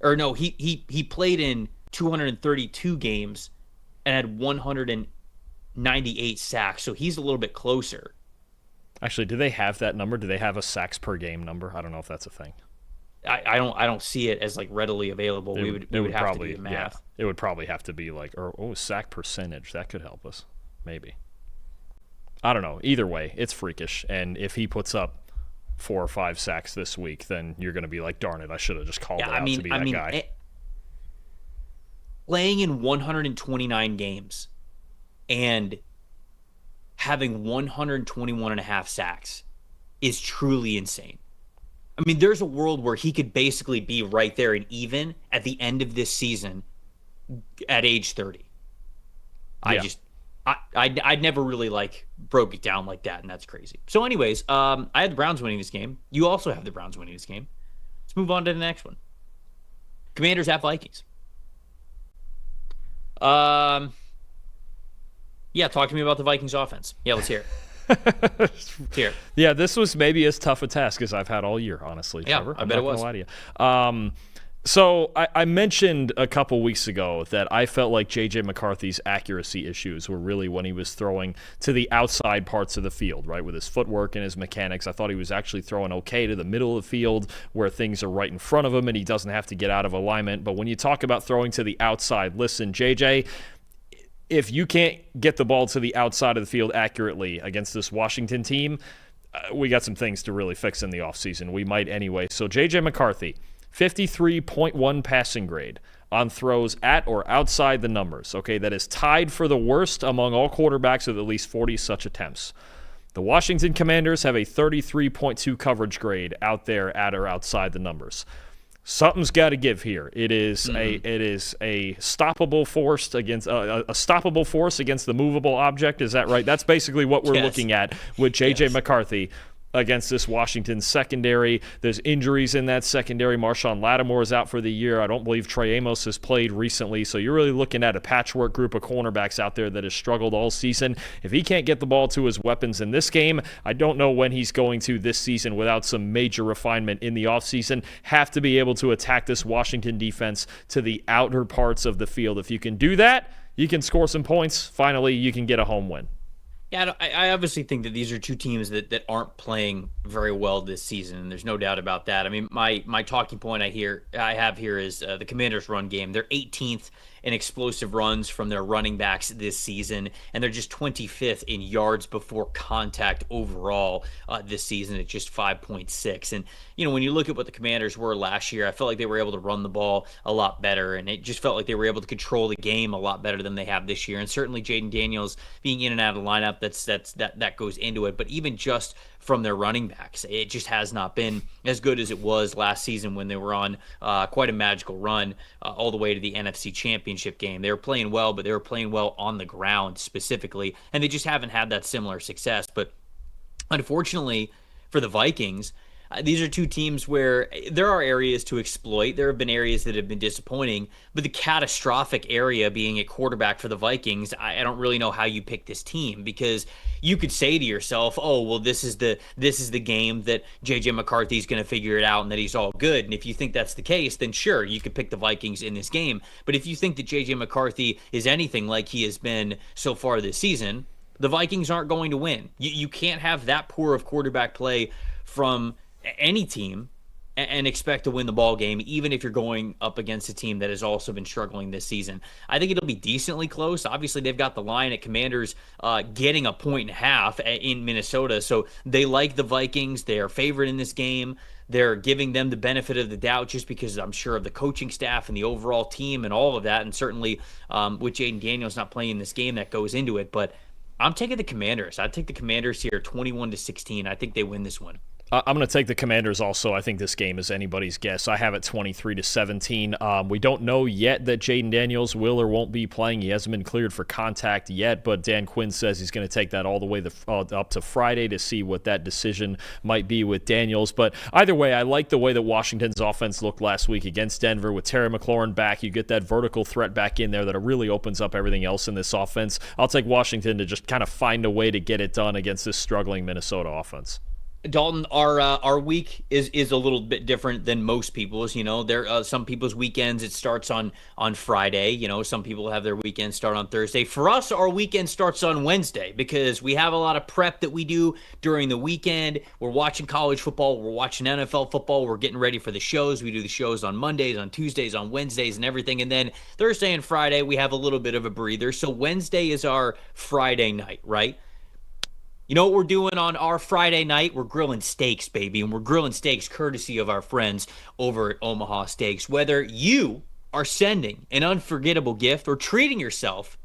Or no, he played in 232 games and had 198 sacks. So he's a little bit closer. Actually, do they have that number? Do they have a sacks per game number? I don't know if that's a thing. I don't see it as like readily available. We would have probably, to do the math. Yeah, it would probably have to be like, sack percentage. That could help us. Maybe. I don't know. Either way, it's freakish. And if he puts up 4 or 5 sacks this week, then you're going to be like, darn it, I should have just called it out to be that guy. Playing in 129 games and having 121 and a half sacks is truly insane. I mean, there's a world where he could basically be right there and even at the end of this season at age 30. Yeah. I never really broke it down like that, and that's crazy. So anyways, I had the Browns winning this game. You also have the Browns winning this game. Let's move on to the next one. Commanders at Vikings. Yeah, talk to me about the Vikings offense. Yeah, let's hear it. Let's hear it. Yeah, this was maybe as tough a task as I've had all year, honestly, Trevor. Yeah, I bet it was. I'm not gonna lie to you. So I mentioned a couple weeks ago that I felt like J.J. McCarthy's accuracy issues were really when he was throwing to the outside parts of the field, right, with his footwork and his mechanics. I thought he was actually throwing okay to the middle of the field where things are right in front of him and he doesn't have to get out of alignment. But when you talk about throwing to the outside, listen, J.J., if you can't get the ball to the outside of the field accurately against this Washington team, we got some things to really fix in the offseason. We might anyway. So J.J. McCarthy, 53.1 passing grade on throws at or outside the numbers. Okay, that is tied for the worst among all quarterbacks with at least 40 such attempts. The Washington Commanders have a 33.2 coverage grade out there at or outside the numbers. Something's got to give here. It is a stoppable force against a stoppable force against the movable object. Is that right? That's basically what we're looking at with J.J. McCarthy against this Washington secondary. There's injuries in that secondary. Marshawn Lattimore is out for the year. I don't believe Trey Amos has played recently. So you're really looking at a patchwork group of cornerbacks out there that has struggled all season. If he can't get the ball to his weapons in this game, I don't know when he's going to this season without some major refinement in the offseason. Have to be able to attack this Washington defense to the outer parts of the field. If you can do that, you can score some points. Finally, you can get a home win. Yeah, I obviously think that these are two teams that aren't playing very well this season, and there's no doubt about that. I mean, my talking point I have here is the Commanders' run game. They're 18th in explosive runs from their running backs this season, and they're just 25th in yards before contact overall this season at just 5.6. And, you know, when you look at what the Commanders were last year, I felt like they were able to run the ball a lot better, and it just felt like they were able to control the game a lot better than they have this year. And certainly Jaden Daniels being in and out of the lineup, that goes into it. But even just from their running backs, it just has not been as good as it was last season when they were on quite a magical run all the way to the NFC Championship game. They were playing well, but they were playing well on the ground specifically, and they just haven't had that similar success. But unfortunately for the Vikings, these are two teams where there are areas to exploit. There have been areas that have been disappointing, but the catastrophic area being at quarterback for the Vikings, I don't really know how you pick this team, because you could say to yourself, oh, well, this is the game that J.J. McCarthy's going to figure it out and that he's all good. And if you think that's the case, then sure, you could pick the Vikings in this game. But if you think that J.J. McCarthy is anything like he has been so far this season, the Vikings aren't going to win. You can't have that poor of quarterback play from any team and expect to win the ball game, even if you're going up against a team that has also been struggling this season. I think it'll be decently close. Obviously, they've got the line at Commanders getting 1.5 in Minnesota, so they like the Vikings. They are favored in this game. They're giving them the benefit of the doubt just because I'm sure of the coaching staff and the overall team and all of that, and certainly with Jaden Daniels not playing this game, that goes into it. But I'm taking the Commanders. I'd take the Commanders here 21-16. I think they win this one. I'm going to take the Commanders also. I think this game is anybody's guess. I have it 23-17. We don't know yet that Jaden Daniels will or won't be playing. He hasn't been cleared for contact yet, but Dan Quinn says he's going to take that all the way up to Friday to see what that decision might be with Daniels. But either way, I like the way that Washington's offense looked last week against Denver with Terry McLaurin back. You get that vertical threat back in there that really opens up everything else in this offense. I'll take Washington to just kind of find a way to get it done against this struggling Minnesota offense. Dalton, our week is a little bit different than most people's. There some people's weekends it starts on Friday. Some people have their weekends start on Thursday. For us, our weekend starts on Wednesday because we have a lot of prep that we do during the weekend. We're watching college football, we're watching NFL football, we're getting ready for the shows. We do the shows on Mondays, on Tuesdays, on Wednesdays, and everything. And then Thursday and Friday we have a little bit of a breather. So Wednesday is our Friday night, right? You know what we're doing on our Friday night? We're grilling steaks, baby, and we're grilling steaks courtesy of our friends over at Omaha Steaks. Whether you are sending an unforgettable gift or treating yourself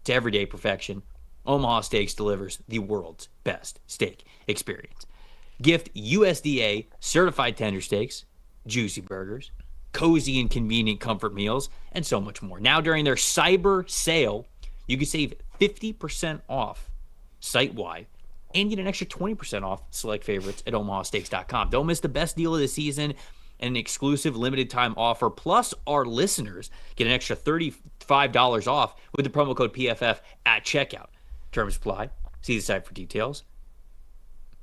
to everyday perfection, Omaha Steaks delivers the world's best steak experience. Gift USDA certified tender steaks, juicy burgers, cozy and convenient comfort meals, and so much more. Now during their cyber sale, you can save 50% off site-wide and get an extra 20% off select favorites at omahasteaks.com. Don't miss the best deal of the season and an exclusive limited time offer. Plus, our listeners get an extra $35 off with the promo code PFF at checkout. Terms apply. See the site for details.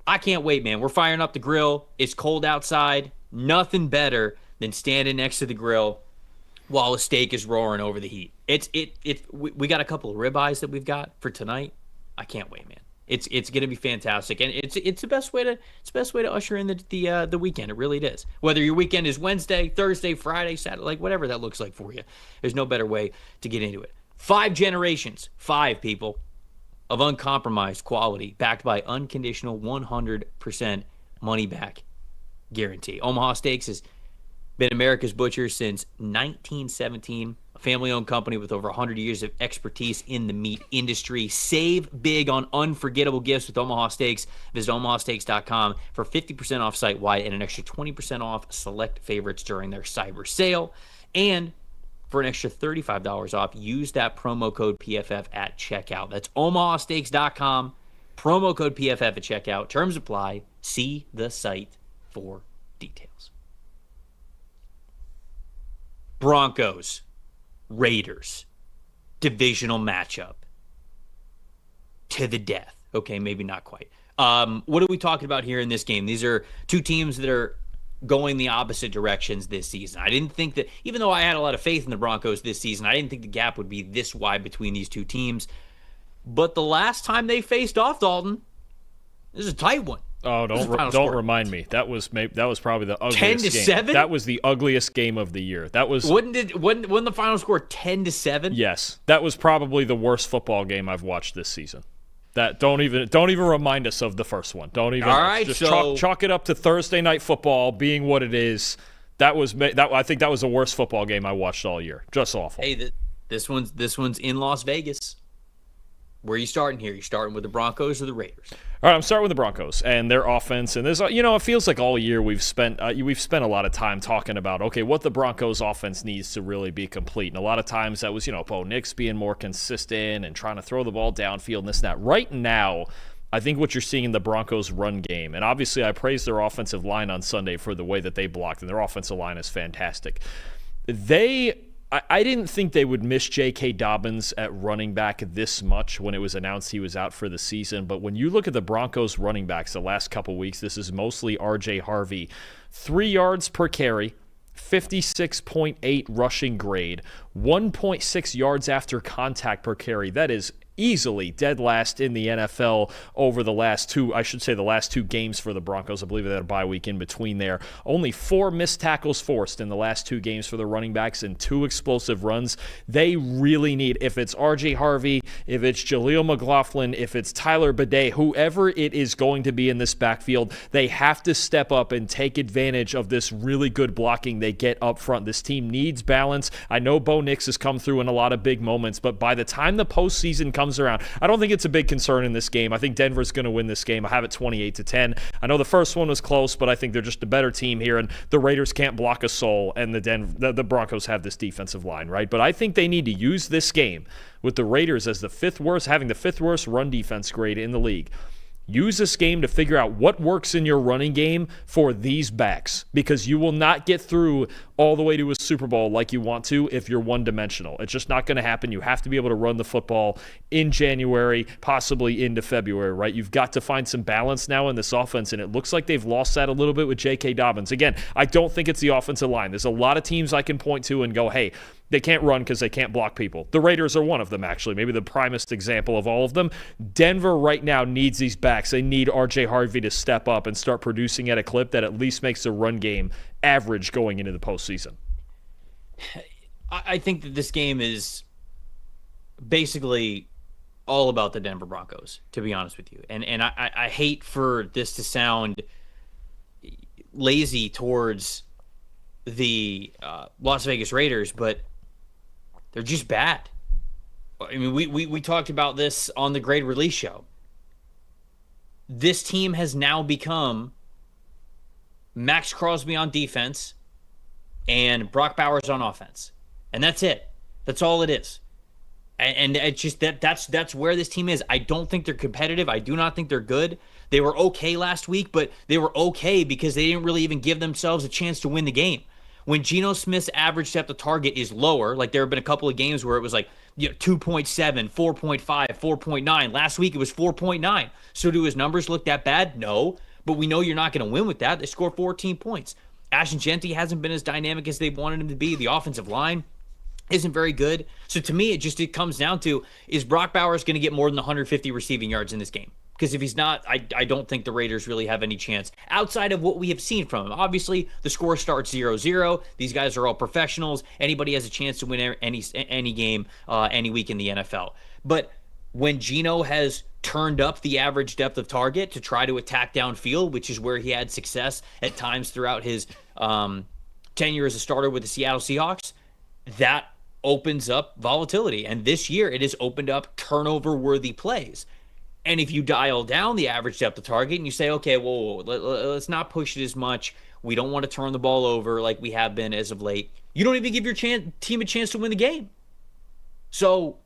I can't wait, man. We're firing up the grill. It's cold outside. Nothing better than standing next to the grill while a steak is roaring over the heat. We got a couple of ribeyes that we've got for tonight. I can't wait, man. It's going to be fantastic, and it's the best way to usher in the weekend. It really is. Whether your weekend is Wednesday, Thursday, Friday, Saturday, like whatever that looks like for you, there's no better way to get into it. 5 generations, 5 people of uncompromised quality, backed by unconditional 100% money back guarantee. Omaha Steaks has been America's butcher since 1917. A family-owned company with over 100 years of expertise in the meat industry. Save big on unforgettable gifts with Omaha Steaks. Visit omahasteaks.com for 50% off site-wide and an extra 20% off select favorites during their cyber sale. And for an extra $35 off, use that promo code PFF at checkout. That's omahasteaks.com, promo code PFF at checkout. Terms apply. See the site for details. Broncos, Raiders, divisional matchup to the death. Okay, maybe not quite. What are we talking about here in this game? These are two teams that are going the opposite directions this season. I didn't think that, even though I had a lot of faith in the Broncos this season, I didn't think the gap would be this wide between these two teams. But the last time they faced off, Dalton, this is a tight one. Oh, don't remind me. That was probably the ugliest 10-7? game. That was the ugliest game of the year. That was Wasn't the final score 10-7? Yes. That was probably the worst football game I've watched this season. That don't even remind us of the first one. Don't even. All right, just so chalk it up to Thursday night football being what it is. I think that was the worst football game I watched all year. Just awful. Hey, this one's in Las Vegas. Where are you starting here? You starting with the Broncos or the Raiders? All right, I'm starting with the Broncos and their offense. And there's, it feels like all year we've spent a lot of time talking about, okay, what the Broncos offense needs to really be complete. And a lot of times that was, Bo Nix being more consistent and trying to throw the ball downfield and this and that. Right now, I think what you're seeing in the Broncos run game, and obviously I praised their offensive line on Sunday for the way that they blocked, and their offensive line is fantastic. I didn't think they would miss J.K. Dobbins at running back this much when it was announced he was out for the season. But when you look at the Broncos running backs the last couple weeks, this is mostly R.J. Harvey. 3 yards per carry, 56.8 rushing grade, 1.6 yards after contact per carry. That is easily dead last in the NFL over the last two games for the Broncos. I believe they had a bye week in between there. Only 4 missed tackles forced in the last 2 games for the running backs and 2 explosive runs. They really need, if it's R.J. Harvey, if it's Jaleel McLaughlin, if it's Tyler Bidet, whoever it is going to be in this backfield, they have to step up and take advantage of this really good blocking they get up front. This team needs balance. I know Bo Nix has come through in a lot of big moments, but by the time the postseason comes around, I don't think it's a big concern in this game. I think Denver's going to win this game. I have it 28-10. I know the first one was close, but I think they're just a better team here, and the Raiders can't block a soul, and the Broncos have this defensive line, right? But I think they need to use this game with the Raiders as having the fifth worst run defense grade in the league. Use this game to figure out what works in your running game for these backs, because you will not get through all the way to a Super Bowl like you want to if you're one-dimensional. It's just not going to happen. You have to be able to run the football in January, possibly into February, right? You've got to find some balance now in this offense, and it looks like they've lost that a little bit with J.K. Dobbins. Again, I don't think it's the offensive line. There's a lot of teams I can point to and go, hey, they can't run because they can't block people. The Raiders are one of them, actually, maybe the primest example of all of them. Denver right now needs these backs. They need R.J. Harvey to step up and start producing at a clip that at least makes the run game average going into the postseason. I think that this game is basically all about the Denver Broncos, to be honest with you. And I hate for this to sound lazy towards the Las Vegas Raiders, but they're just bad. I mean, we talked about this on the Grade Release show. This team has now become Max Crosby on defense and Brock Bowers on offense. And that's it. That's all it is. And it's just that's where this team is. I don't think they're competitive. I do not think they're good. They were okay last week, but they were okay because they didn't really even give themselves a chance to win the game. When Geno Smith's average depth of target is lower, like there have been a couple of games where it was like 2.7, 4.5, 4.9. Last week it was 4.9. So do his numbers look that bad? No. But we know you're not going to win with that. They scored 14 points. Ashton Genty hasn't been as dynamic as they wanted him to be. The offensive line isn't very good. So to me, it comes down to, is Brock Bowers going to get more than 150 receiving yards in this game? Because if he's not, I don't think the Raiders really have any chance outside of what we have seen from him. Obviously, the score starts 0-0. These guys are all professionals. Anybody has a chance to win any game, any week in the NFL. But when Geno has turned up the average depth of target to try to attack downfield, which is where he had success at times throughout his tenure as a starter with the Seattle Seahawks, that opens up volatility. And this year, it has opened up turnover-worthy plays. And if you dial down the average depth of target and you say, okay, whoa, let's not push it as much. We don't want to turn the ball over like we have been as of late. You don't even give your team a chance to win the game. So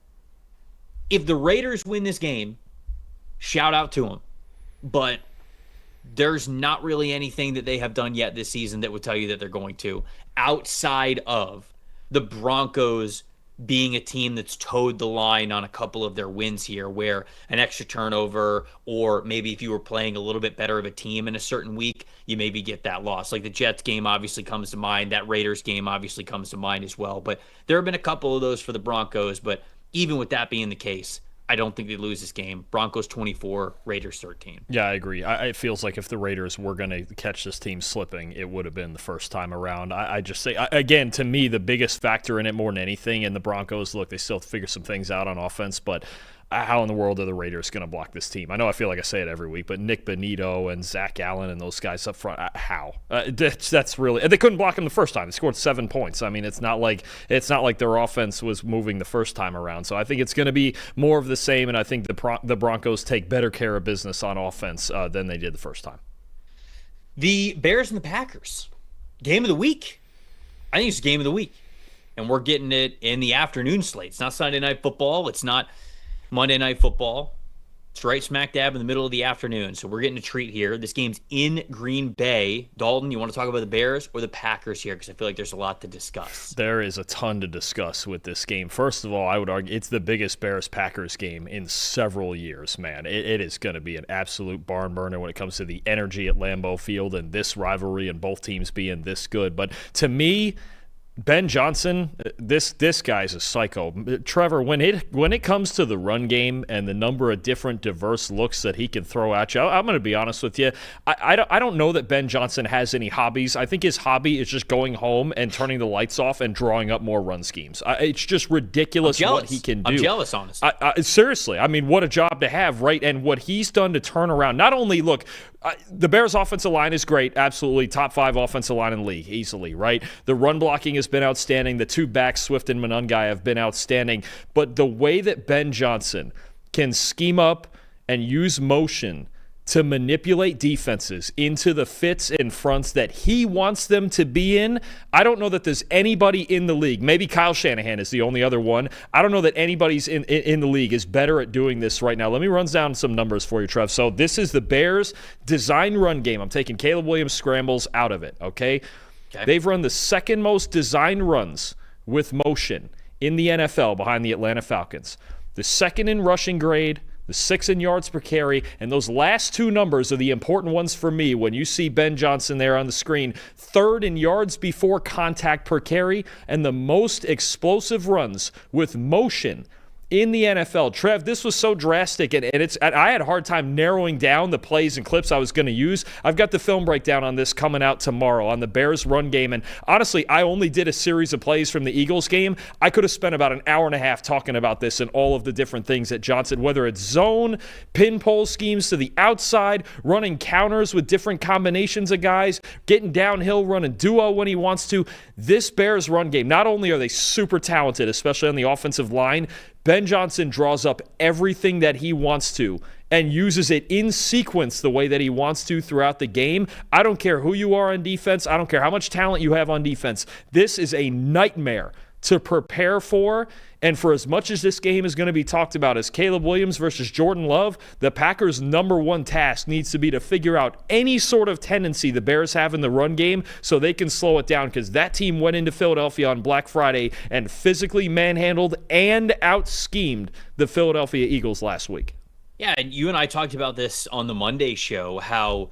if the Raiders win this game, shout out to them. But there's not really anything that they have done yet this season that would tell you that they're going to, outside of the Broncos being a team that's towed the line on a couple of their wins here, where an extra turnover, or maybe if you were playing a little bit better of a team in a certain week, you maybe get that loss. Like the Jets game obviously comes to mind. That Raiders game obviously comes to mind as well. But there have been a couple of those for the Broncos. But even with that being the case, I don't think they lose this game. Broncos 24, Raiders 13. Yeah, I agree. It feels like if the Raiders were going to catch this team slipping, it would have been the first time around. I just say, again, to me, the biggest factor in it more than anything, and the Broncos, look, they still have to figure some things out on offense, but how in the world are the Raiders going to block this team? I know I feel like I say it every week, but Nick Bonito and Zach Allen and those guys up front, how? That's really, they couldn't block them the first time. They scored 7 points. I mean, it's not like their offense was moving the first time around. So I think it's going to be more of the same, and I think the Broncos take better care of business on offense than they did the first time. The Bears and the Packers, game of the week. I think it's game of the week, and we're getting it in the afternoon slate. It's not Sunday Night Football. It's not Monday Night Football. It's right smack dab in the middle of the afternoon. So we're getting a treat here. This game's in Green Bay. Dalton, you want to talk about the Bears or the Packers here? Because I feel like there's a lot to discuss. There is a ton to discuss with this game. First of all, I would argue it's the biggest Bears-Packers game in several years, man. It is going to be an absolute barn burner when it comes to the energy at Lambeau Field and this rivalry and both teams being this good. But to me, Ben Johnson, this guy's a psycho. Trevor, when it comes to the run game and the number of different diverse looks that he can throw at you, I'm going to be honest with you. I don't know that Ben Johnson has any hobbies. I think his hobby is just going home and turning the lights off and drawing up more run schemes. It's just ridiculous what he can do. I'm jealous, honestly. Seriously, I mean, what a job to have, right? And what he's done to turn around. Not only, look, the Bears' offensive line is great, absolutely top 5 offensive line in the league, easily, right? The run blocking has been outstanding. The two backs, Swift and Monungai, have been outstanding. But the way that Ben Johnson can scheme up and use motion to manipulate defenses into the fits and fronts that he wants them to be in, I don't know that there's anybody in the league. Maybe Kyle Shanahan is the only other one. I don't know that anybody's in the league is better at doing this right now. Let me run down some numbers for you, Trev. So this is the Bears' design run game. I'm taking Caleb Williams scrambles out of it, okay? They've run the second most design runs with motion in the NFL behind the Atlanta Falcons. The second in rushing grade, the 6th in yards per carry, and those last two numbers are the important ones for me when you see Ben Johnson there on the screen. 3rd in yards before contact per carry, and the most explosive runs with motion in the NFL. Trev, this was so drastic, and I had a hard time narrowing down the plays and clips I was going to use. I've got the film breakdown on this coming out tomorrow on the Bears run game, and honestly, I only did a series of plays from the Eagles game. I could have spent about an hour and a half talking about this and all of the different things that Johnson, whether it's zone, pin pole schemes to the outside, running counters with different combinations of guys, getting downhill, running duo when he wants to. This Bears run game, not only are they super talented, especially on the offensive line, Ben Johnson draws up everything that he wants to and uses it in sequence the way that he wants to throughout the game. I don't care who you are on defense. I don't care how much talent you have on defense. This is a nightmare to prepare for. And for as much as this game is going to be talked about as Caleb Williams versus Jordan Love, the Packers' number one task needs to be to figure out any sort of tendency the Bears have in the run game so they can slow it down, because that team went into Philadelphia on Black Friday and physically manhandled and out-schemed the Philadelphia Eagles last week. Yeah, and you and I talked about this on the Monday show, how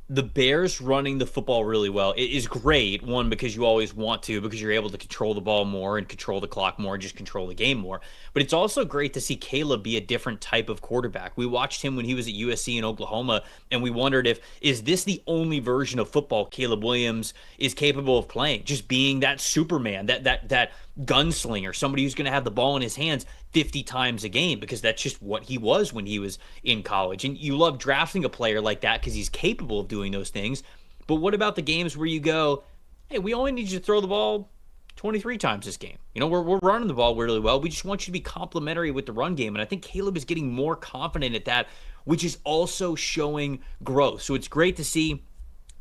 the Bears running the football really well. It is great, one, because you always want to, because you're able to control the ball more and control the clock more and just control the game more. But it's also great to see Caleb be a different type of quarterback. We watched him when he was at USC in Oklahoma, and we wondered is this the only version of football Caleb Williams is capable of playing? Just being that Superman, that gunslinger, somebody who's going to have the ball in his hands 50 times a game, because that's just what he was when he was in college. And you love drafting a player like that because he's capable of doing those things. But what about the games where you go, hey, we only need you to throw the ball 23 times this game. You know, we're running the ball really well. We just want you to be complimentary with the run game. And I think Caleb is getting more confident at that, which is also showing growth. So it's great to see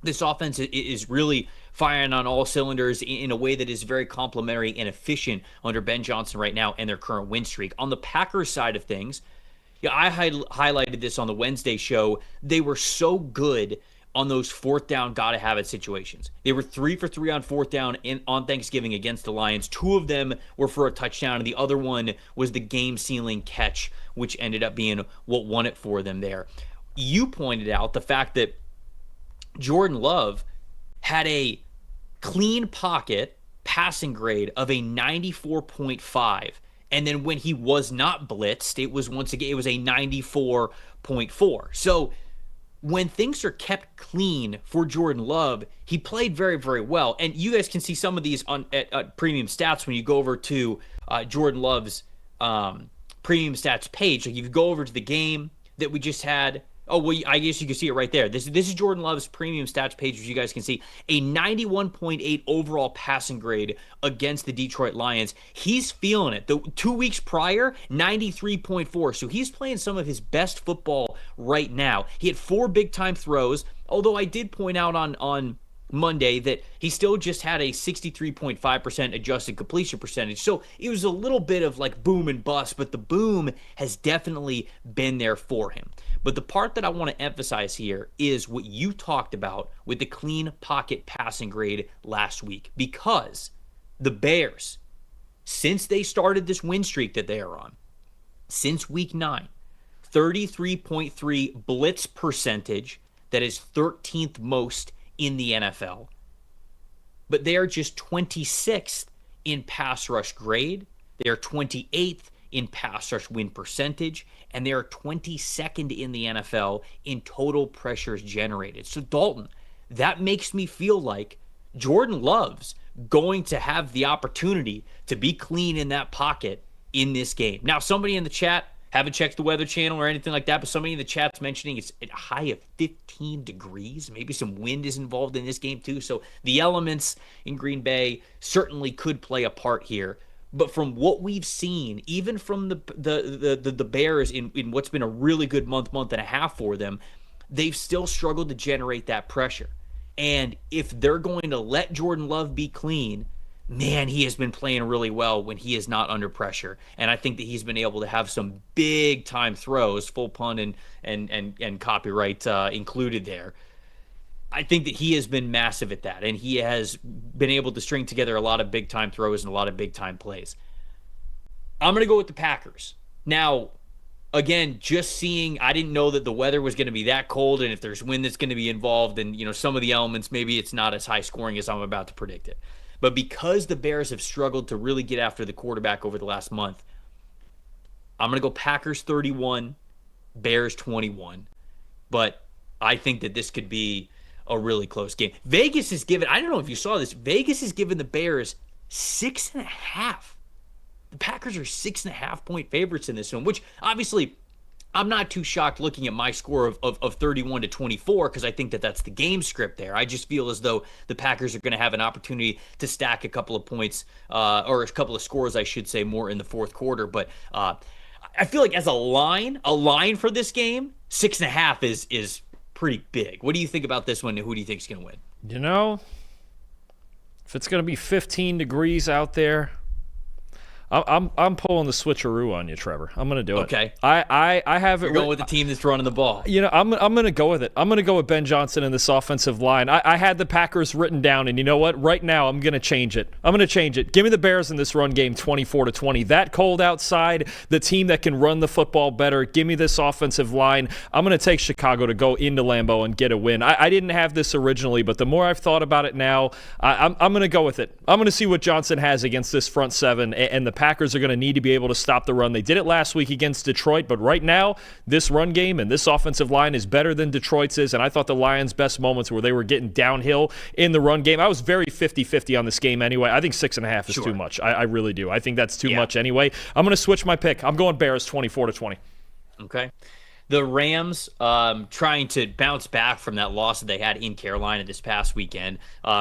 this offense is really firing on all cylinders in a way that is very complimentary and efficient under Ben Johnson right now and their current win streak. On the Packers side of things, yeah, I highlighted this on the Wednesday show. They were so good on those 4th down gotta have it situations. They were 3 for 3 on 4th down on Thanksgiving against the Lions. 2 of them were for a touchdown, and the other one was the game-sealing catch, which ended up being what won it for them there. You pointed out the fact that Jordan Love had a clean pocket passing grade of a 94.5. And then when he was not blitzed, it was a 94.4. So when things are kept clean for Jordan Love, he played very, very well. And you guys can see some of these at Premium Stats when you go over to Jordan Love's Premium Stats page. Like, if you go over to the game that we just had, oh, well, I guess you can see it right there. This is Jordan Love's Premium Stats page, which you guys can see. A 91.8 overall passing grade against the Detroit Lions. He's feeling it. The 2 weeks prior, 93.4. So he's playing some of his best football right now. He had 4 big-time throws, although I did point out on Monday that he still just had a 63.5% adjusted completion percentage. So it was a little bit of like boom and bust, but the boom has definitely been there for him. But the part that I want to emphasize here is what you talked about with the clean pocket passing grade last week, because the Bears, since they started this win streak that they are on, since week 9, 33.3 blitz percentage, that is 13th most in the NFL. but they are just 26th in pass rush grade. They are 28th in pass rush win percentage, and they are 22nd in the NFL in total pressures generated. So, Dalton, that makes me feel like Jordan Love's going to have the opportunity to be clean in that pocket in this game. Now, somebody in the chat, haven't checked the Weather Channel or anything like that, but somebody in the chat's mentioning it's at a high of 15 degrees. Maybe some wind is involved in this game too. So the elements in Green Bay certainly could play a part here. But from what we've seen, even from the Bears in what's been a really good month and a half for them, they've still struggled to generate that pressure. And if they're going to let Jordan Love be clean, man, he has been playing really well when he is not under pressure. And I think that he's been able to have some big time throws, full pun and copyright included there. I think that he has been massive at that, and he has been able to string together a lot of big time throws and a lot of big time plays. I'm going to go with the Packers. Now, again, just seeing, I didn't know that the weather was going to be that cold, and if there's wind that's going to be involved, and some of the elements, maybe it's not as high scoring as I'm about to predict it. But because the Bears have struggled to really get after the quarterback over the last month, I'm going to go Packers 31, Bears 21. But I think that this could be a really close game. Vegas is given, I don't know if you saw this, Vegas is giving the Bears 6.5. The Packers are 6.5 point favorites in this one, which obviously I'm not too shocked looking at my score of 31-24 because I think that that's the game script there. I just feel as though the Packers are going to have an opportunity to stack a couple of points or a couple of scores, I should say, more in the fourth quarter. But I feel like as a line for this game, 6.5 is pretty big. What do you think about this one? Who do you think is going to win? If it's going to be 15 degrees out there, I'm pulling the switcheroo on you, Trevor. I'm going to do it. Okay. I have it. You're going with the team that's running the ball. I'm going to go with it. I'm going to go with Ben Johnson in this offensive line. I had the Packers written down, and you know what? Right now, I'm going to change it. Give me the Bears in this run game 24-20. That cold outside, the team that can run the football better. Give me this offensive line. I'm going to take Chicago to go into Lambeau and get a win. I didn't have this originally, but the more I've thought about it now, I'm going to go with it. I'm going to see what Johnson has against this front seven, and the Packers are going to need to be able to stop the run. They did it last week against Detroit, but right now, this run game and this offensive line is better than Detroit's is, and I thought the Lions' best moments were they were getting downhill in the run game. I was very 50-50 on this game anyway. I think 6.5 is too much. I really do. I think that's too much anyway. I'm going to switch my pick. I'm going Bears 24-20. Okay. The Rams trying to bounce back from that loss that they had in Carolina this past weekend,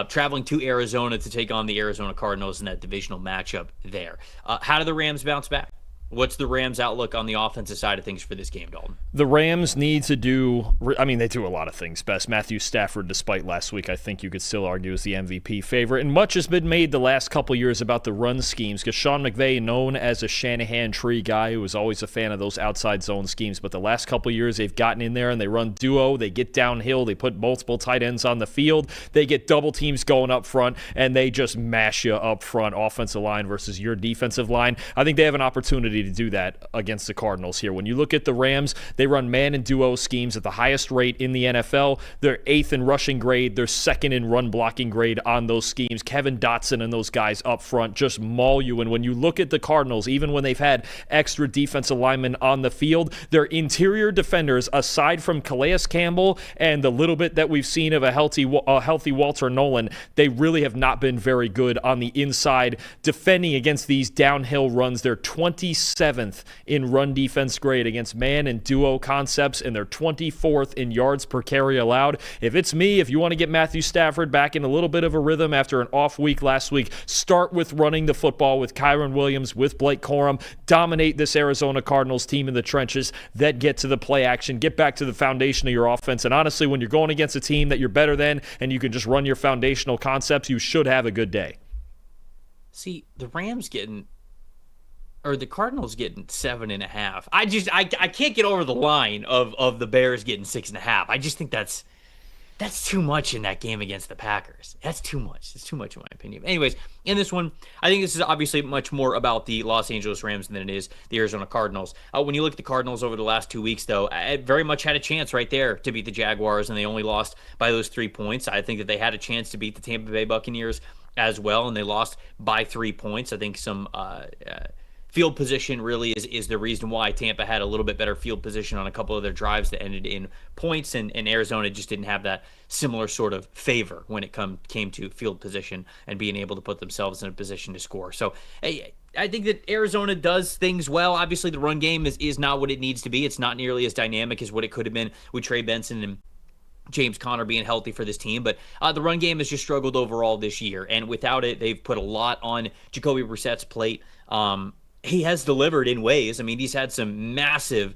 traveling to Arizona to take on the Arizona Cardinals in that divisional matchup there. How do the Rams bounce back? What's the Rams' outlook on the offensive side of things for this game, Dalton? The Rams need to do, they do a lot of things best. Matthew Stafford, despite last week, I think you could still argue is the MVP favorite. And much has been made the last couple years about the run schemes because Sean McVay, known as a Shanahan tree guy who was always a fan of those outside zone schemes, but the last couple years they've gotten in there and they run duo, they get downhill, they put multiple tight ends on the field, they get double teams going up front, and they just mash you up front, offensive line versus your defensive line. I think they have an opportunity to do that against the Cardinals here. When you look at the Rams, they run man and duo schemes at the highest rate in the NFL. They're 8th in rushing grade. They're 2nd in run blocking grade on those schemes. Kevin Dotson and those guys up front just maul you. And when you look at the Cardinals, even when they've had extra defensive linemen on the field, their interior defenders, aside from Calais Campbell and the little bit that we've seen of a healthy Walter Nolan, they really have not been very good on the inside defending against these downhill runs. They're 27th in run defense grade against man and duo concepts, and they're 24th in yards per carry allowed. If it's me, if you want to get Matthew Stafford back in a little bit of a rhythm after an off week last week, start with running the football with Kyron Williams, with Blake Corum, dominate this Arizona Cardinals team in the trenches, then get to the play action, get back to the foundation of your offense. And honestly, when you're going against a team that you're better than and you can just run your foundational concepts, you should have a good day. See, the Cardinals getting 7.5. I can't get over the line of the Bears getting 6.5. I just think that's That's too much in that game against the Packers. That's too much. It's too much in my opinion. Anyways, in this one, I think this is obviously much more about the Los Angeles Rams than it is the Arizona Cardinals. When you look at the Cardinals over the last 2 weeks, though, I very much had a chance right there to beat the Jaguars, and they only lost by those 3 points. I think that they had a chance to beat the Tampa Bay Buccaneers as well, and they lost by 3 points. I think some field position really is the reason why Tampa had a little bit better field position on a couple of their drives that ended in points, and Arizona just didn't have that similar sort of favor when it came to field position and being able to put themselves in a position to score. So I think that Arizona does things well. Obviously, the run game is not what it needs to be. It's not nearly as dynamic as what it could have been with Trey Benson and James Conner being healthy for this team, but the run game has just struggled overall this year, and without it, they've put a lot on Jacoby Brissett's plate. He has delivered in ways. I mean, he's had some massive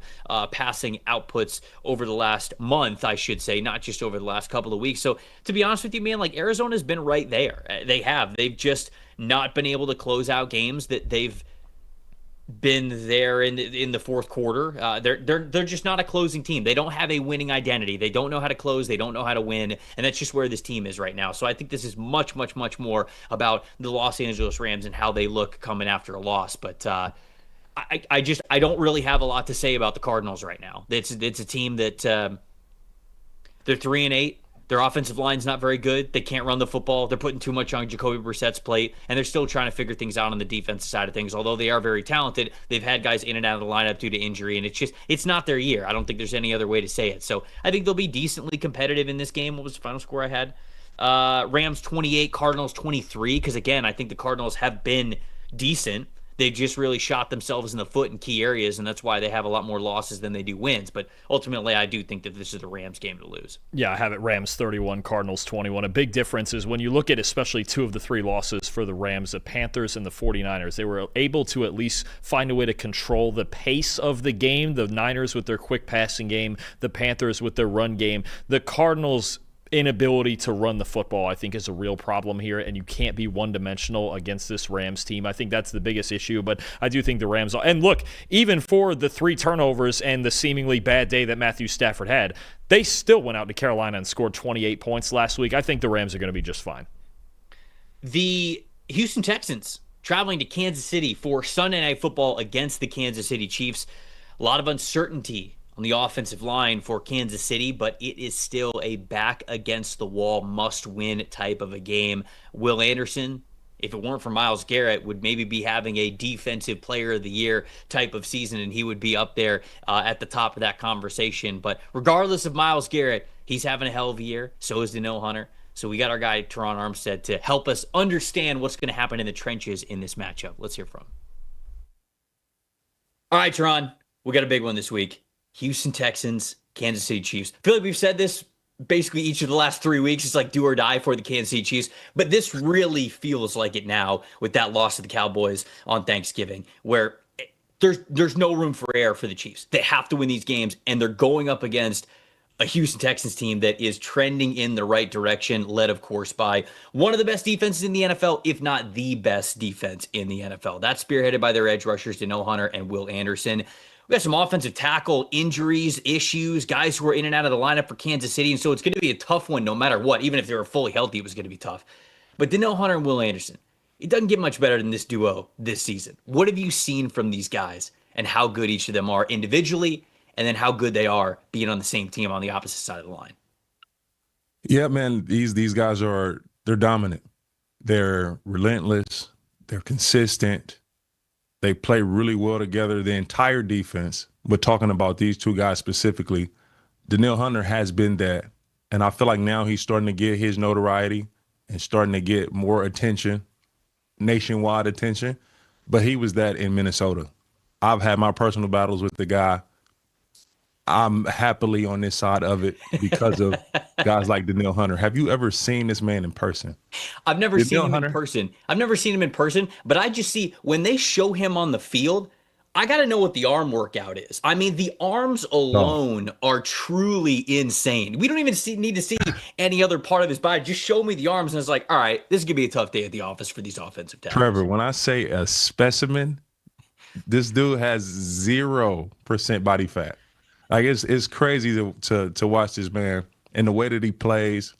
passing outputs over the last month, I should say, not just over the last couple of weeks. So to be honest with you, man, like Arizona's been right there. They've just not been able to close out games that they've been there in the fourth quarter. They're just not a closing team. They don't have a winning identity. They don't know how to close. They don't know how to win, and that's just where this team is right now. So I think this is much, much, much more about the Los Angeles Rams and how they look coming after a loss. But I don't really have a lot to say about the Cardinals right now. It's a team that they're 3-8. Their offensive line's not very good. They can't run the football. They're putting too much on Jacoby Brissett's plate, and they're still trying to figure things out on the defensive side of things. Although they are very talented, they've had guys in and out of the lineup due to injury, and it's not their year. I don't think there's any other way to say it. So I think they'll be decently competitive in this game. What was the final score I had? Rams 28, Cardinals 23, because, again, I think the Cardinals have been decent. They just really shot themselves in the foot in key areas, and that's why they have a lot more losses than they do wins. But ultimately, I do think that this is the Rams' game to lose. Yeah, I have it Rams 31, Cardinals 21. A big difference is when you look at especially 2 of the 3 losses for the Rams, the Panthers and the 49ers, they were able to at least find a way to control the pace of the game. The Niners with their quick passing game, the Panthers with their run game. The Cardinals' inability to run the football, I think, is a real problem here, and you can't be one-dimensional against this Rams team. I think that's the biggest issue, but I do think the Rams – and look, even for the 3 turnovers and the seemingly bad day that Matthew Stafford had, they still went out to Carolina and scored 28 points last week. I think the Rams are going to be just fine. The Houston Texans traveling to Kansas City for Sunday Night Football against the Kansas City Chiefs. A lot of uncertainty on the offensive line for Kansas City, but it is still a back-against-the-wall, must-win type of a game. Will Anderson, if it weren't for Myles Garrett, would maybe be having a Defensive Player of the Year type of season, and he would be up there at the top of that conversation. But regardless of Myles Garrett, he's having a hell of a year. So is Danielle Hunter. So we got our guy, Terron Armstead, to help us understand what's going to happen in the trenches in this matchup. Let's hear from him. All right, Terron, we got a big one this week. Houston Texans, Kansas City Chiefs. I feel like we've said this basically each of the last 3 weeks. It's like do or die for the Kansas City Chiefs. But this really feels like it now with that loss to the Cowboys on Thanksgiving, where there's no room for error for the Chiefs. They have to win these games, and they're going up against a Houston Texans team that is trending in the right direction, led, of course, by one of the best defenses in the NFL, if not the best defense in the NFL. That's spearheaded by their edge rushers, Danielle Hunter and Will Anderson. We got some offensive tackle injuries, issues, guys who are in and out of the lineup for Kansas City, and so it's going to be a tough one no matter what. Even if they were fully healthy, it was going to be tough. But Danielle Hunter and Will Anderson, it doesn't get much better than this duo this season. What have you seen from these guys and how good each of them are individually, and then how good they are being on the same team on the opposite side of the line? Yeah, man, these guys they're dominant. They're relentless. They're consistent. They play really well together, the entire defense. But talking about these 2 guys specifically, Danielle Hunter has been that. And I feel like now he's starting to get his notoriety and starting to get more attention, nationwide attention. But he was that in Minnesota. I've had my personal battles with the guy. I'm happily on this side of it because of guys like Danielle Hunter. Have you ever seen this man in person? I've never seen him in person. I've never seen him in person, but I just see when they show him on the field, I got to know what the arm workout is. I mean, the arms alone are truly insane. We don't even need to see any other part of his body. Just show me the arms, and it's like, all right, this is going to be a tough day at the office for these offensive tackles. Trevor, when I say a specimen, this dude has 0% body fat. Like it's crazy to watch this man and the way that he plays,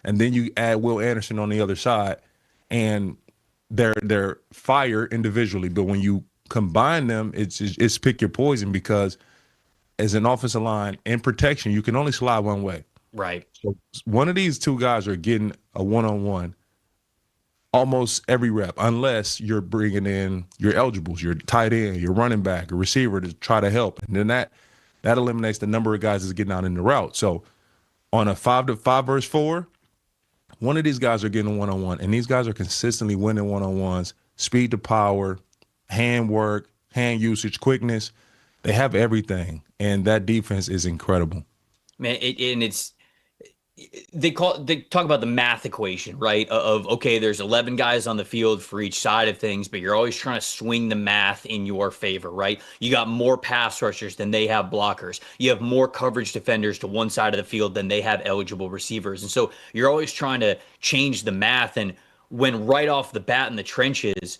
and then you add Will Anderson on the other side, and they're fire individually, but when you combine them, it's pick your poison, because as an offensive line in protection, you can only slide one way. Right. So one of these two guys are getting a one-on-one almost every rep, unless you're bringing in your eligibles, your tight end, your running back, a receiver to try to help. And then that eliminates the number of guys that's getting out in the route. So on a 5-5 versus 4, one of these guys are getting a one-on-one, and these guys are consistently winning one-on-ones, speed to power, hand work, hand usage, quickness. They have everything, and that defense is incredible. Man, they talk about the math equation, right? Of okay, there's 11 guys on the field for each side of things, but you're always trying to swing the math in your favor, right? You got more pass rushers than they have blockers. You have more coverage defenders to one side of the field than they have eligible receivers. And so you're always trying to change the math. And when right off the bat in the trenches,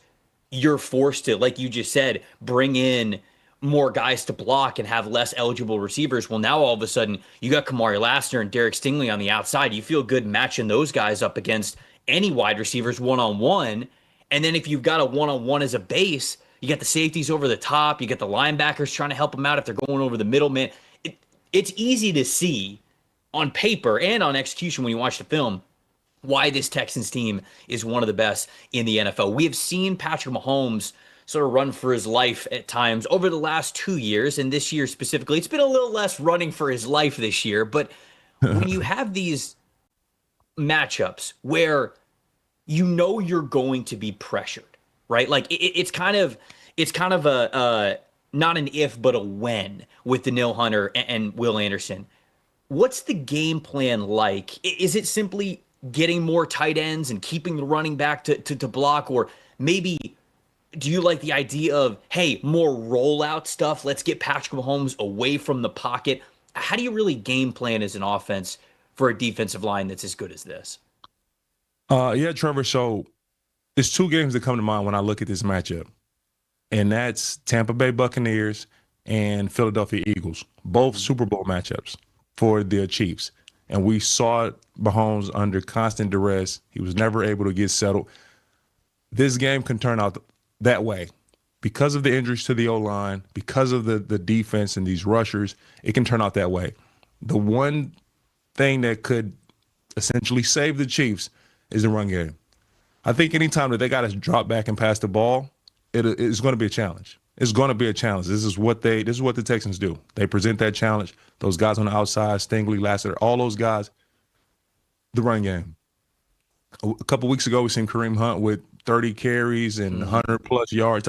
you're forced to, like you just said, bring in more guys to block and have less eligible receivers. Well, now all of a sudden you got Kamari Lassiter and Derek Stingley on the outside. You feel good matching those guys up against any wide receivers one-on-one. And then if you've got a one-on-one as a base, you got the safeties over the top. You got the linebackers trying to help them out if they're going over the middle. Man, it's easy to see on paper and on execution when you watch the film why this Texans team is one of the best in the NFL. We have seen Patrick Mahomes sort of run for his life at times over the last 2 years, and this year specifically, it's been a little less running for his life this year. But when you have these matchups where you know you're going to be pressured, right? Like it's kind of a not an if but a when with Danielle Hunter and Will Anderson. What's the game plan like? Is it simply getting more tight ends and keeping the running back to block, or maybe do you like the idea of, hey, more rollout stuff? Let's get Patrick Mahomes away from the pocket. How do you really game plan as an offense for a defensive line that's as good as this? Yeah, Trevor. So there's two games that come to mind when I look at this matchup, and that's Tampa Bay Buccaneers and Philadelphia Eagles, both Super Bowl matchups for the Chiefs. And we saw Mahomes under constant duress. He was never able to get settled. This game can turn out that way because of the injuries to the O-line, because of the defense and these rushers. It can turn out that way. The one thing that could essentially save the Chiefs is the run game. I think anytime that they got to drop back and pass the ball, it's going to be a challenge. It's going to be a challenge. This is what the Texans do. They present that challenge. Those guys on the outside, Stingley, Lassiter, all those guys, the run game. A couple weeks ago, we seen Kareem Hunt with 30 carries and 100-plus yards.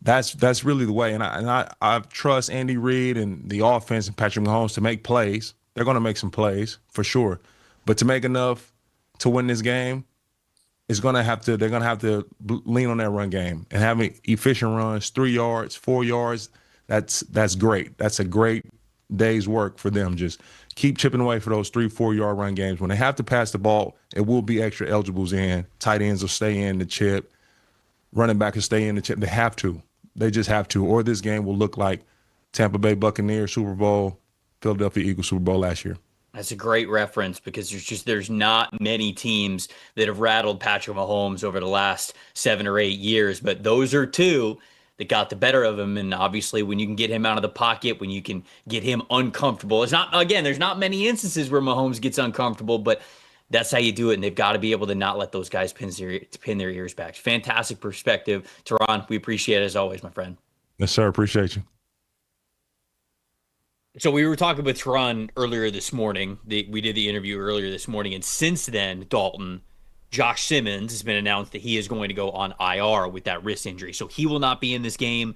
That's really the way. And I trust Andy Reid and the offense and Patrick Mahomes to make plays. They're going to make some plays for sure. But to make enough to win this game, they're going to have to lean on that run game and having efficient runs, 3 yards, 4 yards. That's great. That's a great day's work for them. Just keep chipping away for those 3-4 yard run games. When they have to pass the ball, it will be extra eligibles in. Tight ends will stay in the chip. Running back will stay in the chip. They have to. They just have to. Or this game will look like Tampa Bay Buccaneers Super Bowl, Philadelphia Eagles Super Bowl last year. That's a great reference because there's not many teams that have rattled Patrick Mahomes over the last 7 or 8 years, but those are two that got the better of him. And obviously when you can get him out of the pocket, when you can get him uncomfortable, there's not many instances where Mahomes gets uncomfortable, but that's how you do it. And they've got to be able to not let those guys pin their ears back. Fantastic perspective. Terron, we appreciate it as always, my friend. Yes, sir. Appreciate you. So we were talking with Terron earlier this morning. We did the interview earlier this morning. And since then, Dalton, Josh Simmons has been announced that he is going to go on IR with that wrist injury. So he will not be in this game.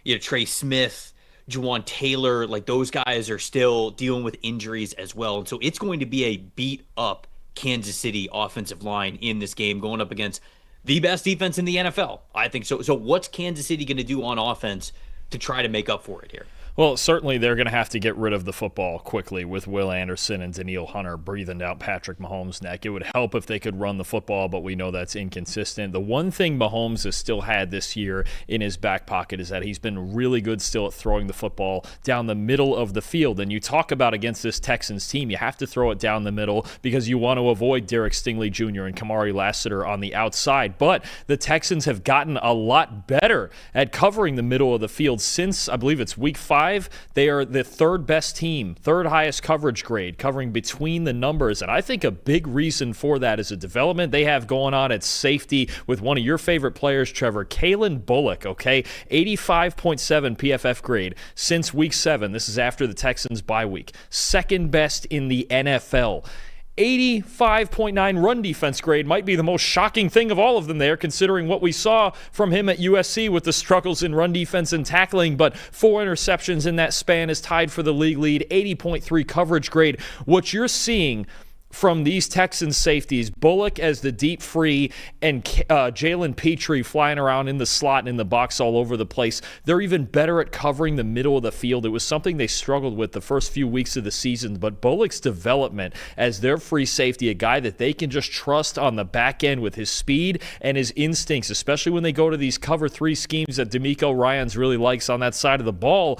You know, Trey Smith, Juwan Taylor, like those guys are still dealing with injuries as well. And so it's going to be a beat up Kansas City offensive line in this game going up against the best defense in the NFL. I think so. So what's Kansas City going to do on offense to try to make up for it here? Well, certainly they're going to have to get rid of the football quickly with Will Anderson and Danielle Hunter breathing down Patrick Mahomes' neck. It would help if they could run the football, but we know that's inconsistent. The one thing Mahomes has still had this year in his back pocket is that he's been really good still at throwing the football down the middle of the field. And you talk about against this Texans team, you have to throw it down the middle because you want to avoid Derek Stingley Jr. and Kamari Lassiter on the outside. But the Texans have gotten a lot better at covering the middle of the field since, I believe it's week 5. They are the third best team, third highest coverage grade, covering between the numbers. And I think a big reason for that is a development they have going on at safety with one of your favorite players, Trevor, Kalen Bullock, okay? 85.7 PFF grade since week 7. This is after the Texans bye week. Second best in the NFL. 85.9 run defense grade might be the most shocking thing of all of them there, considering what we saw from him at USC with the struggles in run defense and tackling, but 4 interceptions in that span is tied for the league lead, 80.3 coverage grade. What you're seeing from these Texans safeties, Bullock as the deep free and Jalen Petrie flying around in the slot and in the box all over the place, they're even better at covering the middle of the field. It was something they struggled with the first few weeks of the season, but Bullock's development as their free safety, a guy that they can just trust on the back end with his speed and his instincts, especially when they go to these cover 3 schemes that DeMeco Ryans really likes on that side of the ball.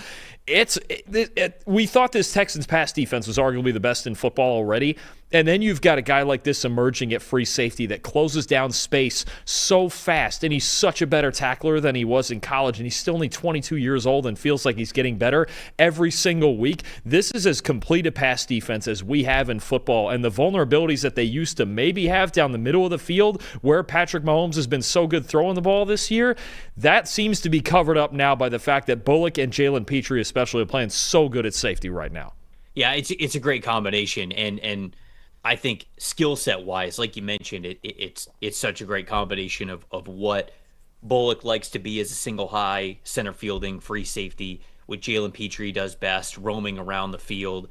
We thought this Texans pass defense was arguably the best in football already. And then you've got a guy like this emerging at free safety that closes down space so fast, and he's such a better tackler than he was in college, and he's still only 22 years old and feels like he's getting better every single week. This is as complete a pass defense as we have in football, and the vulnerabilities that they used to maybe have down the middle of the field where Patrick Mahomes has been so good throwing the ball this year, that seems to be covered up now by the fact that Bullock and Jalen Petrie especially are playing so good at safety right now. Yeah, it's a great combination, and I think skill set wise, like you mentioned, it's such a great combination of what Bullock likes to be as a single high center fielding free safety, what Jalen Petrie does best, roaming around the field.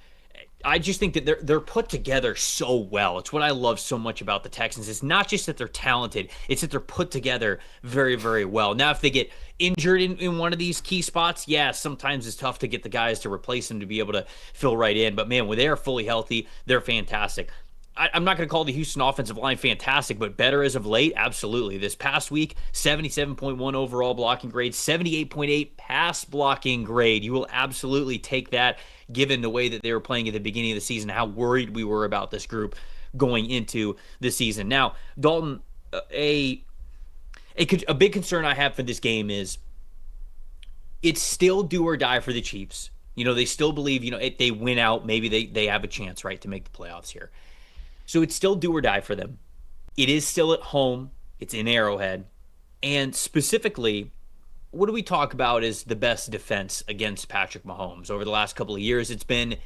I just think that they're put together so well. It's what I love so much about the Texans. It's not just that they're talented, it's that they're put together very, very well. Now, if they get injured in one of these key spots, yeah, sometimes it's tough to get the guys to replace them to be able to fill right in. But man, when they are fully healthy, they're fantastic. I'm not going to call the Houston offensive line fantastic, but better as of late, absolutely. This past week, 77.1 overall blocking grade, 78.8 pass blocking grade. You will absolutely take that, given the way that they were playing at the beginning of the season, how worried we were about this group going into the season. Now, Dalton, a big concern I have for this game is it's still do or die for the Chiefs. You know, they still believe, if they win out, maybe they have a chance, right, to make the playoffs here. So it's still do or die for them. It is still at home. It's in Arrowhead. And specifically, what do we talk about as the best defense against Patrick Mahomes? Over the last couple of years, it's been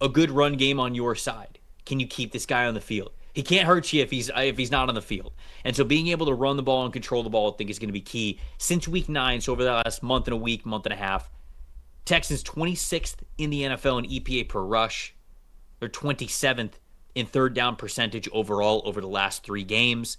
a good run game on your side. Can you keep this guy on the field? He can't hurt you if he's not on the field. And so being able to run the ball and control the ball, I think, is going to be key. Since week 9, so over the last month and a half, Texans 26th in the NFL in EPA per rush. They're 27th in third down percentage overall over the last 3 games.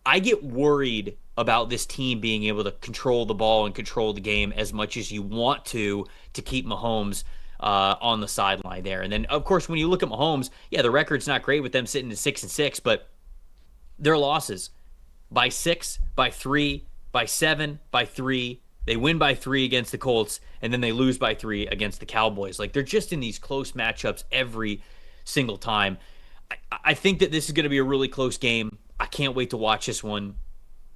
I get worried about this team being able to control the ball and control the game as much as you want to keep Mahomes on the sideline there. And then, of course, when you look at Mahomes, yeah, the record's not great with them sitting at 6-6, but their losses by 6, by 3, by 7, by 3. They win by 3 against the Colts, and then they lose by 3 against the Cowboys. Like, they're just in these close matchups every single time. I think that this is going to be a really close game. I can't wait to watch this one.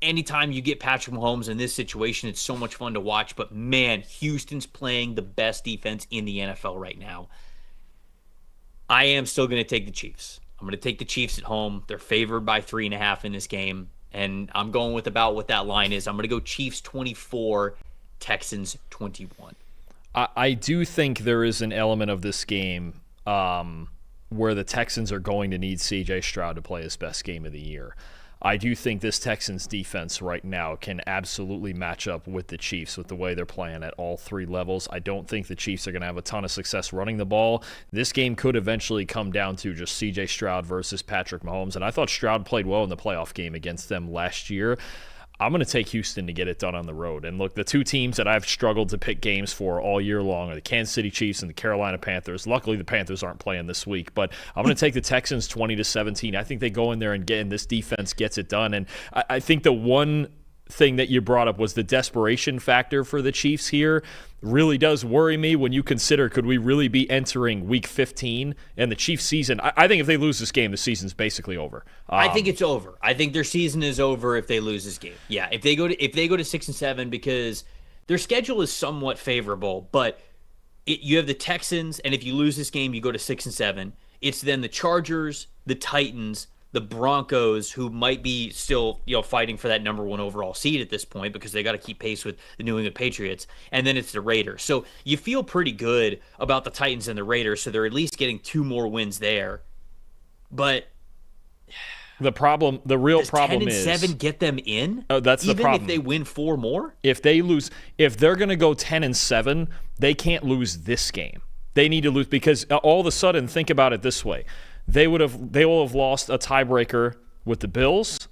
Anytime you get Patrick Mahomes in this situation, it's so much fun to watch. But man, Houston's playing the best defense in the NFL right now. I am still going to take the Chiefs. I'm going to take the Chiefs at home. They're favored by 3.5 in this game. And I'm going with about what that line is. I'm going to go Chiefs 24, Texans 21. I do think there is an element of this game where the Texans are going to need C.J. Stroud to play his best game of the year. I do think this Texans defense right now can absolutely match up with the Chiefs with the way they're playing at all 3 levels. I don't think the Chiefs are going to have a ton of success running the ball. This game could eventually come down to just C.J. Stroud versus Patrick Mahomes, and I thought Stroud played well in the playoff game against them last year. I'm going to take Houston to get it done on the road. And look, the two teams that I've struggled to pick games for all year long are the Kansas City Chiefs and the Carolina Panthers. Luckily, the Panthers aren't playing this week, but I'm going to take the Texans 20-17. I think they go in there and this defense gets it done. And I think the one thing that you brought up was the desperation factor for the Chiefs here really does worry me when you consider, could we really be entering week 15 and the Chiefs season? I think if they lose this game, the season's basically over. I think it's over. I think their season is over if they lose this game. Yeah, if they go to 6-7, because their schedule is somewhat favorable, but you have the Texans, and if you lose this game, you go to 6-7. It's then the Chargers, the Titans, the Broncos, who might be still, fighting for that number 1 overall seed at this point because they got to keep pace with the New England Patriots, and then it's the Raiders. So you feel pretty good about the Titans and the Raiders, so they're at least getting 2 more wins there. But the real problem is 10-7 get them in. Oh, that's the problem. Even if they win 4 more, if ththey lose, if they're going to go 10-7, they can't lose this game. They need to lose because all of a sudden, think about it this way. They will have lost a tiebreaker with the Bills.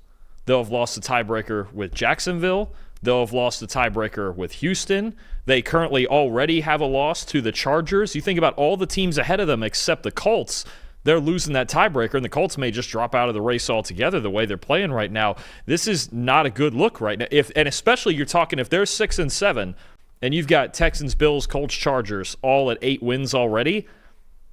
They'll have lost a tiebreaker with Jacksonville. They'll have lost a tiebreaker with Houston. They currently already have a loss to the Chargers. You think about all the teams ahead of them except the Colts. They're losing that tiebreaker, and the Colts may just drop out of the race altogether the way they're playing right now. This is not a good look right now. And especially you're talking if they're 6-7 and you've got Texans, Bills, Colts, Chargers all at 8 wins already,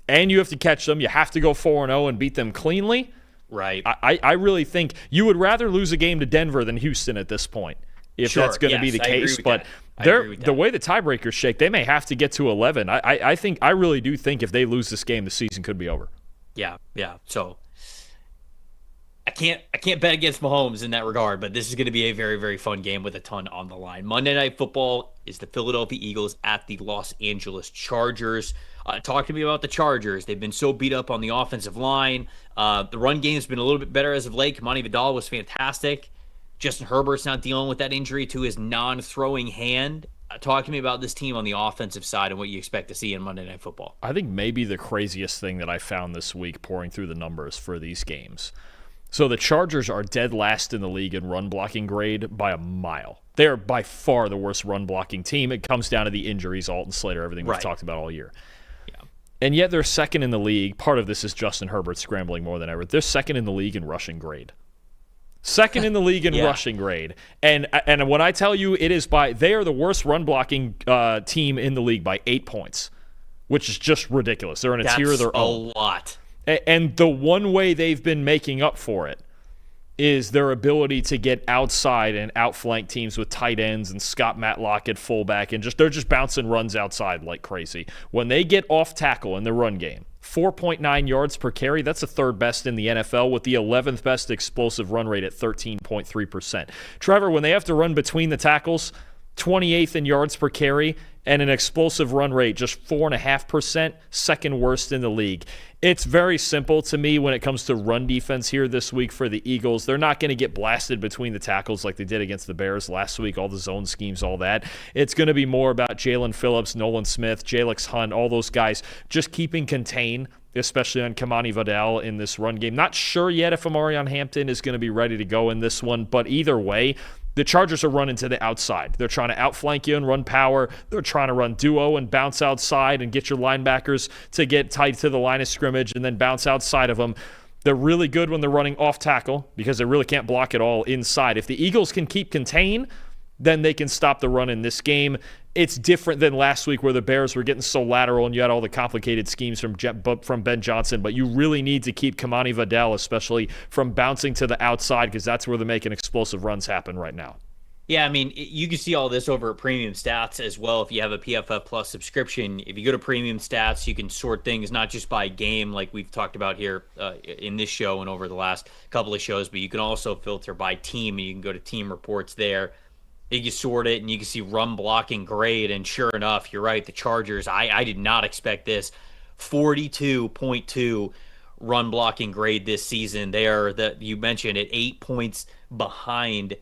and you have to catch them. You have to go 4-0 and beat them cleanly. Right. I really think you would rather lose a game to Denver than Houston at this point, if that's going to be the case. But the way the tiebreakers shake, they may have to get to 11. I really do think if they lose this game, the season could be over. Yeah. So I can't bet against Mahomes in that regard, but this is going to be a very, very fun game with a ton on the line. Monday Night Football is the Philadelphia Eagles at the Los Angeles Chargers. Talk to me about the Chargers. They've been so beat up on the offensive line. The run game's been a little bit better as of late. Kamani Vidal was fantastic. Justin Herbert's not dealing with that injury to his non-throwing hand. Talk to me about this team on the offensive side and what you expect to see in Monday Night Football. I think maybe the craziest thing that I found this week pouring through the numbers for these games. So the Chargers are dead last in the league in run blocking grade by a mile. They are by far the worst run blocking team. It comes down to the injuries, Alton Slater, everything we've talked about all year. Yeah. And yet they're second in the league. Part of this is Justin Herbert scrambling more than ever. They're second in the league in rushing grade. Second in the league in rushing grade. And when I tell you they are the worst run blocking team in the league by 8 points, which is just ridiculous. They're in a tier of their own. That's a lot. And the one way they've been making up for it is their ability to get outside and outflank teams with tight ends and Scott Matlock at fullback, and they're just bouncing runs outside like crazy. When they get off tackle in the run game, 4.9 yards per carry, that's the 3rd best in the NFL with the 11th best explosive run rate at 13.3%. Trevor, when they have to run between the tackles, 28th in yards per carry, and an explosive run rate, just 4.5%, second worst in the league. It's very simple to me when it comes to run defense here this week for the Eagles. They're not going to get blasted between the tackles like they did against the Bears last week, all the zone schemes, all that. It's going to be more about Jalen Phillips, Nolan Smith, Jalix Hunt, all those guys just keeping contained, especially on Kamani Vidal in this run game. Not sure yet if Amarion Hampton is going to be ready to go in this one, but either way, the Chargers are running to the outside. They're trying to outflank you and run power. They're trying to run duo and bounce outside and get your linebackers to get tight to the line of scrimmage and then bounce outside of them. They're really good when they're running off tackle because they really can't block it all inside. If the Eagles can keep contained, then they can stop the run in this game. It's different than last week where the Bears were getting so lateral and you had all the complicated schemes from Ben Johnson, but you really need to keep Kamani Vidal, especially from bouncing to the outside, because that's where they're making explosive runs happen right now. Yeah, I mean, you can see all this over at Premium Stats as well if you have a PFF Plus subscription. If you go to Premium Stats, you can sort things not just by game like we've talked about here in this show and over the last couple of shows, but you can also filter by team, and you can go to team reports there. You can sort it, and you can see run blocking grade, and sure enough, you're right, the Chargers, I did not expect this. 42.2 run blocking grade this season. They are, you mentioned it, 8 points behind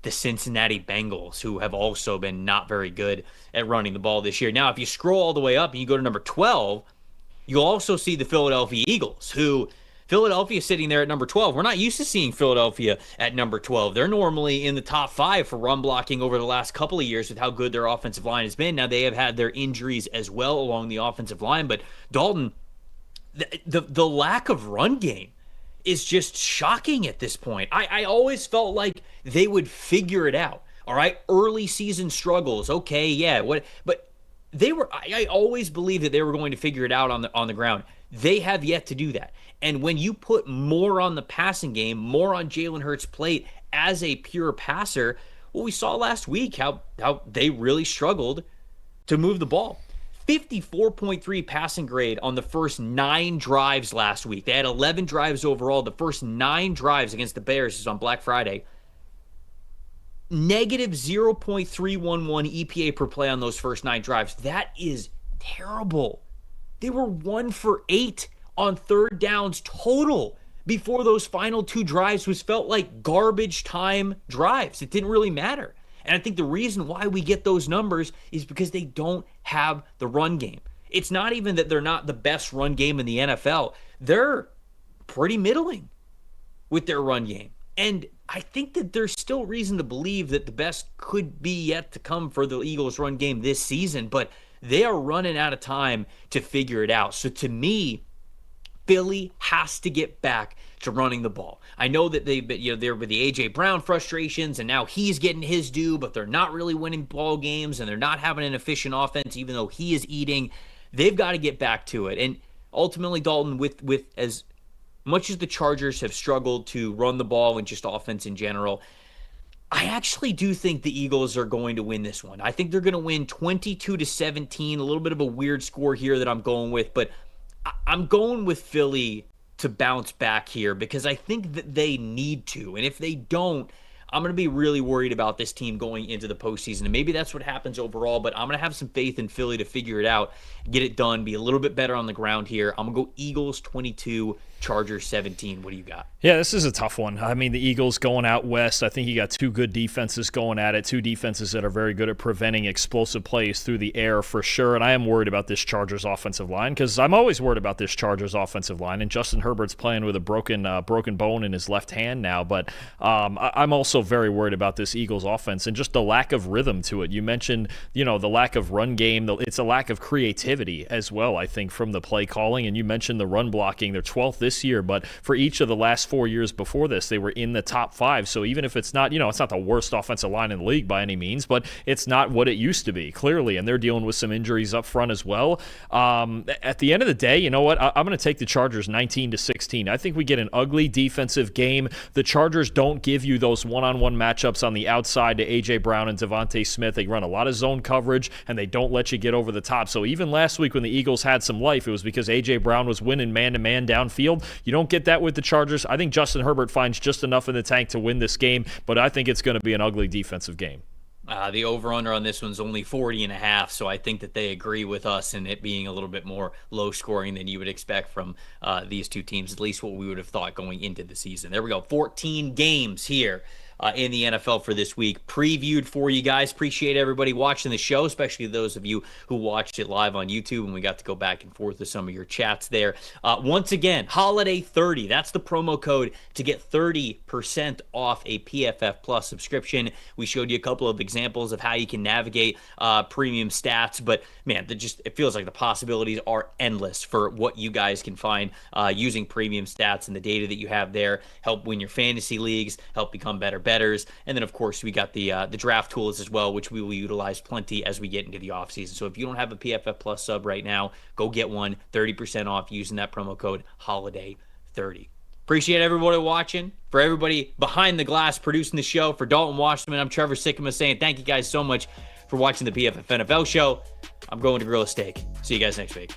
the Cincinnati Bengals, who have also been not very good at running the ball this year. Now, if you scroll all the way up and you go to number 12, you'll also see the Philadelphia Eagles, who Philadelphia sitting there at number 12. We're not used to seeing Philadelphia at number 12. They're normally in the top 5 for run blocking over the last couple of years with how good their offensive line has been. Now, they have had their injuries as well along the offensive line, but Dalton, the lack of run game is just shocking at this point. I always felt like they would figure it out. All right, early season struggles. Okay, yeah, but I always believed that they were going to figure it out on the ground. They have yet to do that. And when you put more on the passing game, more on Jalen Hurts' plate as a pure passer, well, we saw last week how they really struggled to move the ball. 54.3 passing grade on the first 9 drives last week. They had 11 drives overall. The first 9 drives against the Bears is on Black Friday. Negative 0.311 EPA per play on those first 9 drives. That is terrible. They were 1 for 8 on third downs total before those final 2 drives was felt like garbage time drives. It didn't really matter. And I think the reason why we get those numbers is because they don't have the run game. It's not even that they're not the best run game in the NFL. They're pretty middling with their run game. And I think that there's still reason to believe that the best could be yet to come for the Eagles' run game this season, but they are running out of time to figure it out. So to me, Philly has to get back to running the ball. I know that they're with the A.J. Brown frustrations, and now he's getting his due, but they're not really winning ball games, and they're not having an efficient offense, even though he is eating. They've got to get back to it. And ultimately, Dalton, with as much as the Chargers have struggled to run the ball and just offense in general, I actually do think the Eagles are going to win this one. I think they're going to win 22-17, a little bit of a weird score here that I'm going with, but I'm going with Philly to bounce back here because I think that they need to. And if they don't, I'm going to be really worried about this team going into the postseason. And maybe that's what happens overall, but I'm going to have some faith in Philly to figure it out, get it done, be a little bit better on the ground here. I'm going to go Eagles 22, Chargers 17. What do you got? Yeah, this is a tough one. I mean, the Eagles going out west, I think you got 2 good defenses going at it, 2 defenses that are very good at preventing explosive plays through the air for sure. And I am worried about this Chargers offensive line because I'm always worried about this Chargers offensive line. And Justin Herbert's playing with a broken bone in his left hand now. But I'm also very worried about this Eagles offense and just the lack of rhythm to it. You mentioned, the lack of run game. It's a lack of creativity as well, I think, from the play calling. And you mentioned the run blocking. They're 12th this year, but for each of the last 4 years before this, they were in the top 5. So even if it's not, it's not the worst offensive line in the league by any means, but it's not what it used to be, clearly. And they're dealing with some injuries up front as well. At the end of the day, you know what? I'm going to take the Chargers 19-16. I think we get an ugly defensive game. The Chargers don't give you those one-on-one matchups on the outside to A.J. Brown and Devontae Smith. They run a lot of zone coverage, and they don't let you get over the top. So even last week when the Eagles had some life, it was because A.J. Brown was winning man-to-man downfield. You don't get that with the Chargers. I think Justin Herbert finds just enough in the tank to win this game, but I think it's going to be an ugly defensive game. The over-under on this one's only 40.5, so I think that they agree with us in it being a little bit more low-scoring than you would expect from these 2 teams, at least what we would have thought going into the season. There we go, 14 games here in the NFL for this week. Previewed for you guys. Appreciate everybody watching the show, especially those of you who watched it live on YouTube, and we got to go back and forth with some of your chats there. Once again, Holiday 30. That's the promo code to get 30% off a PFF Plus subscription. We showed you a couple of examples of how you can navigate premium stats, but man, it feels like the possibilities are endless for what you guys can find using premium stats, and the data that you have there help win your fantasy leagues, help become better bettors. And then, of course, we got the draft tools as well, which we will utilize plenty as we get into the offseason. So if you don't have a PFF Plus sub right now, go get one. 30% off using that promo code HOLIDAY30. Appreciate everybody watching. For everybody behind the glass producing the show, for Dalton Wasserman, I'm Trevor Sikkema saying thank you guys so much for watching the PFF NFL show. I'm going to grill a steak. See you guys next week.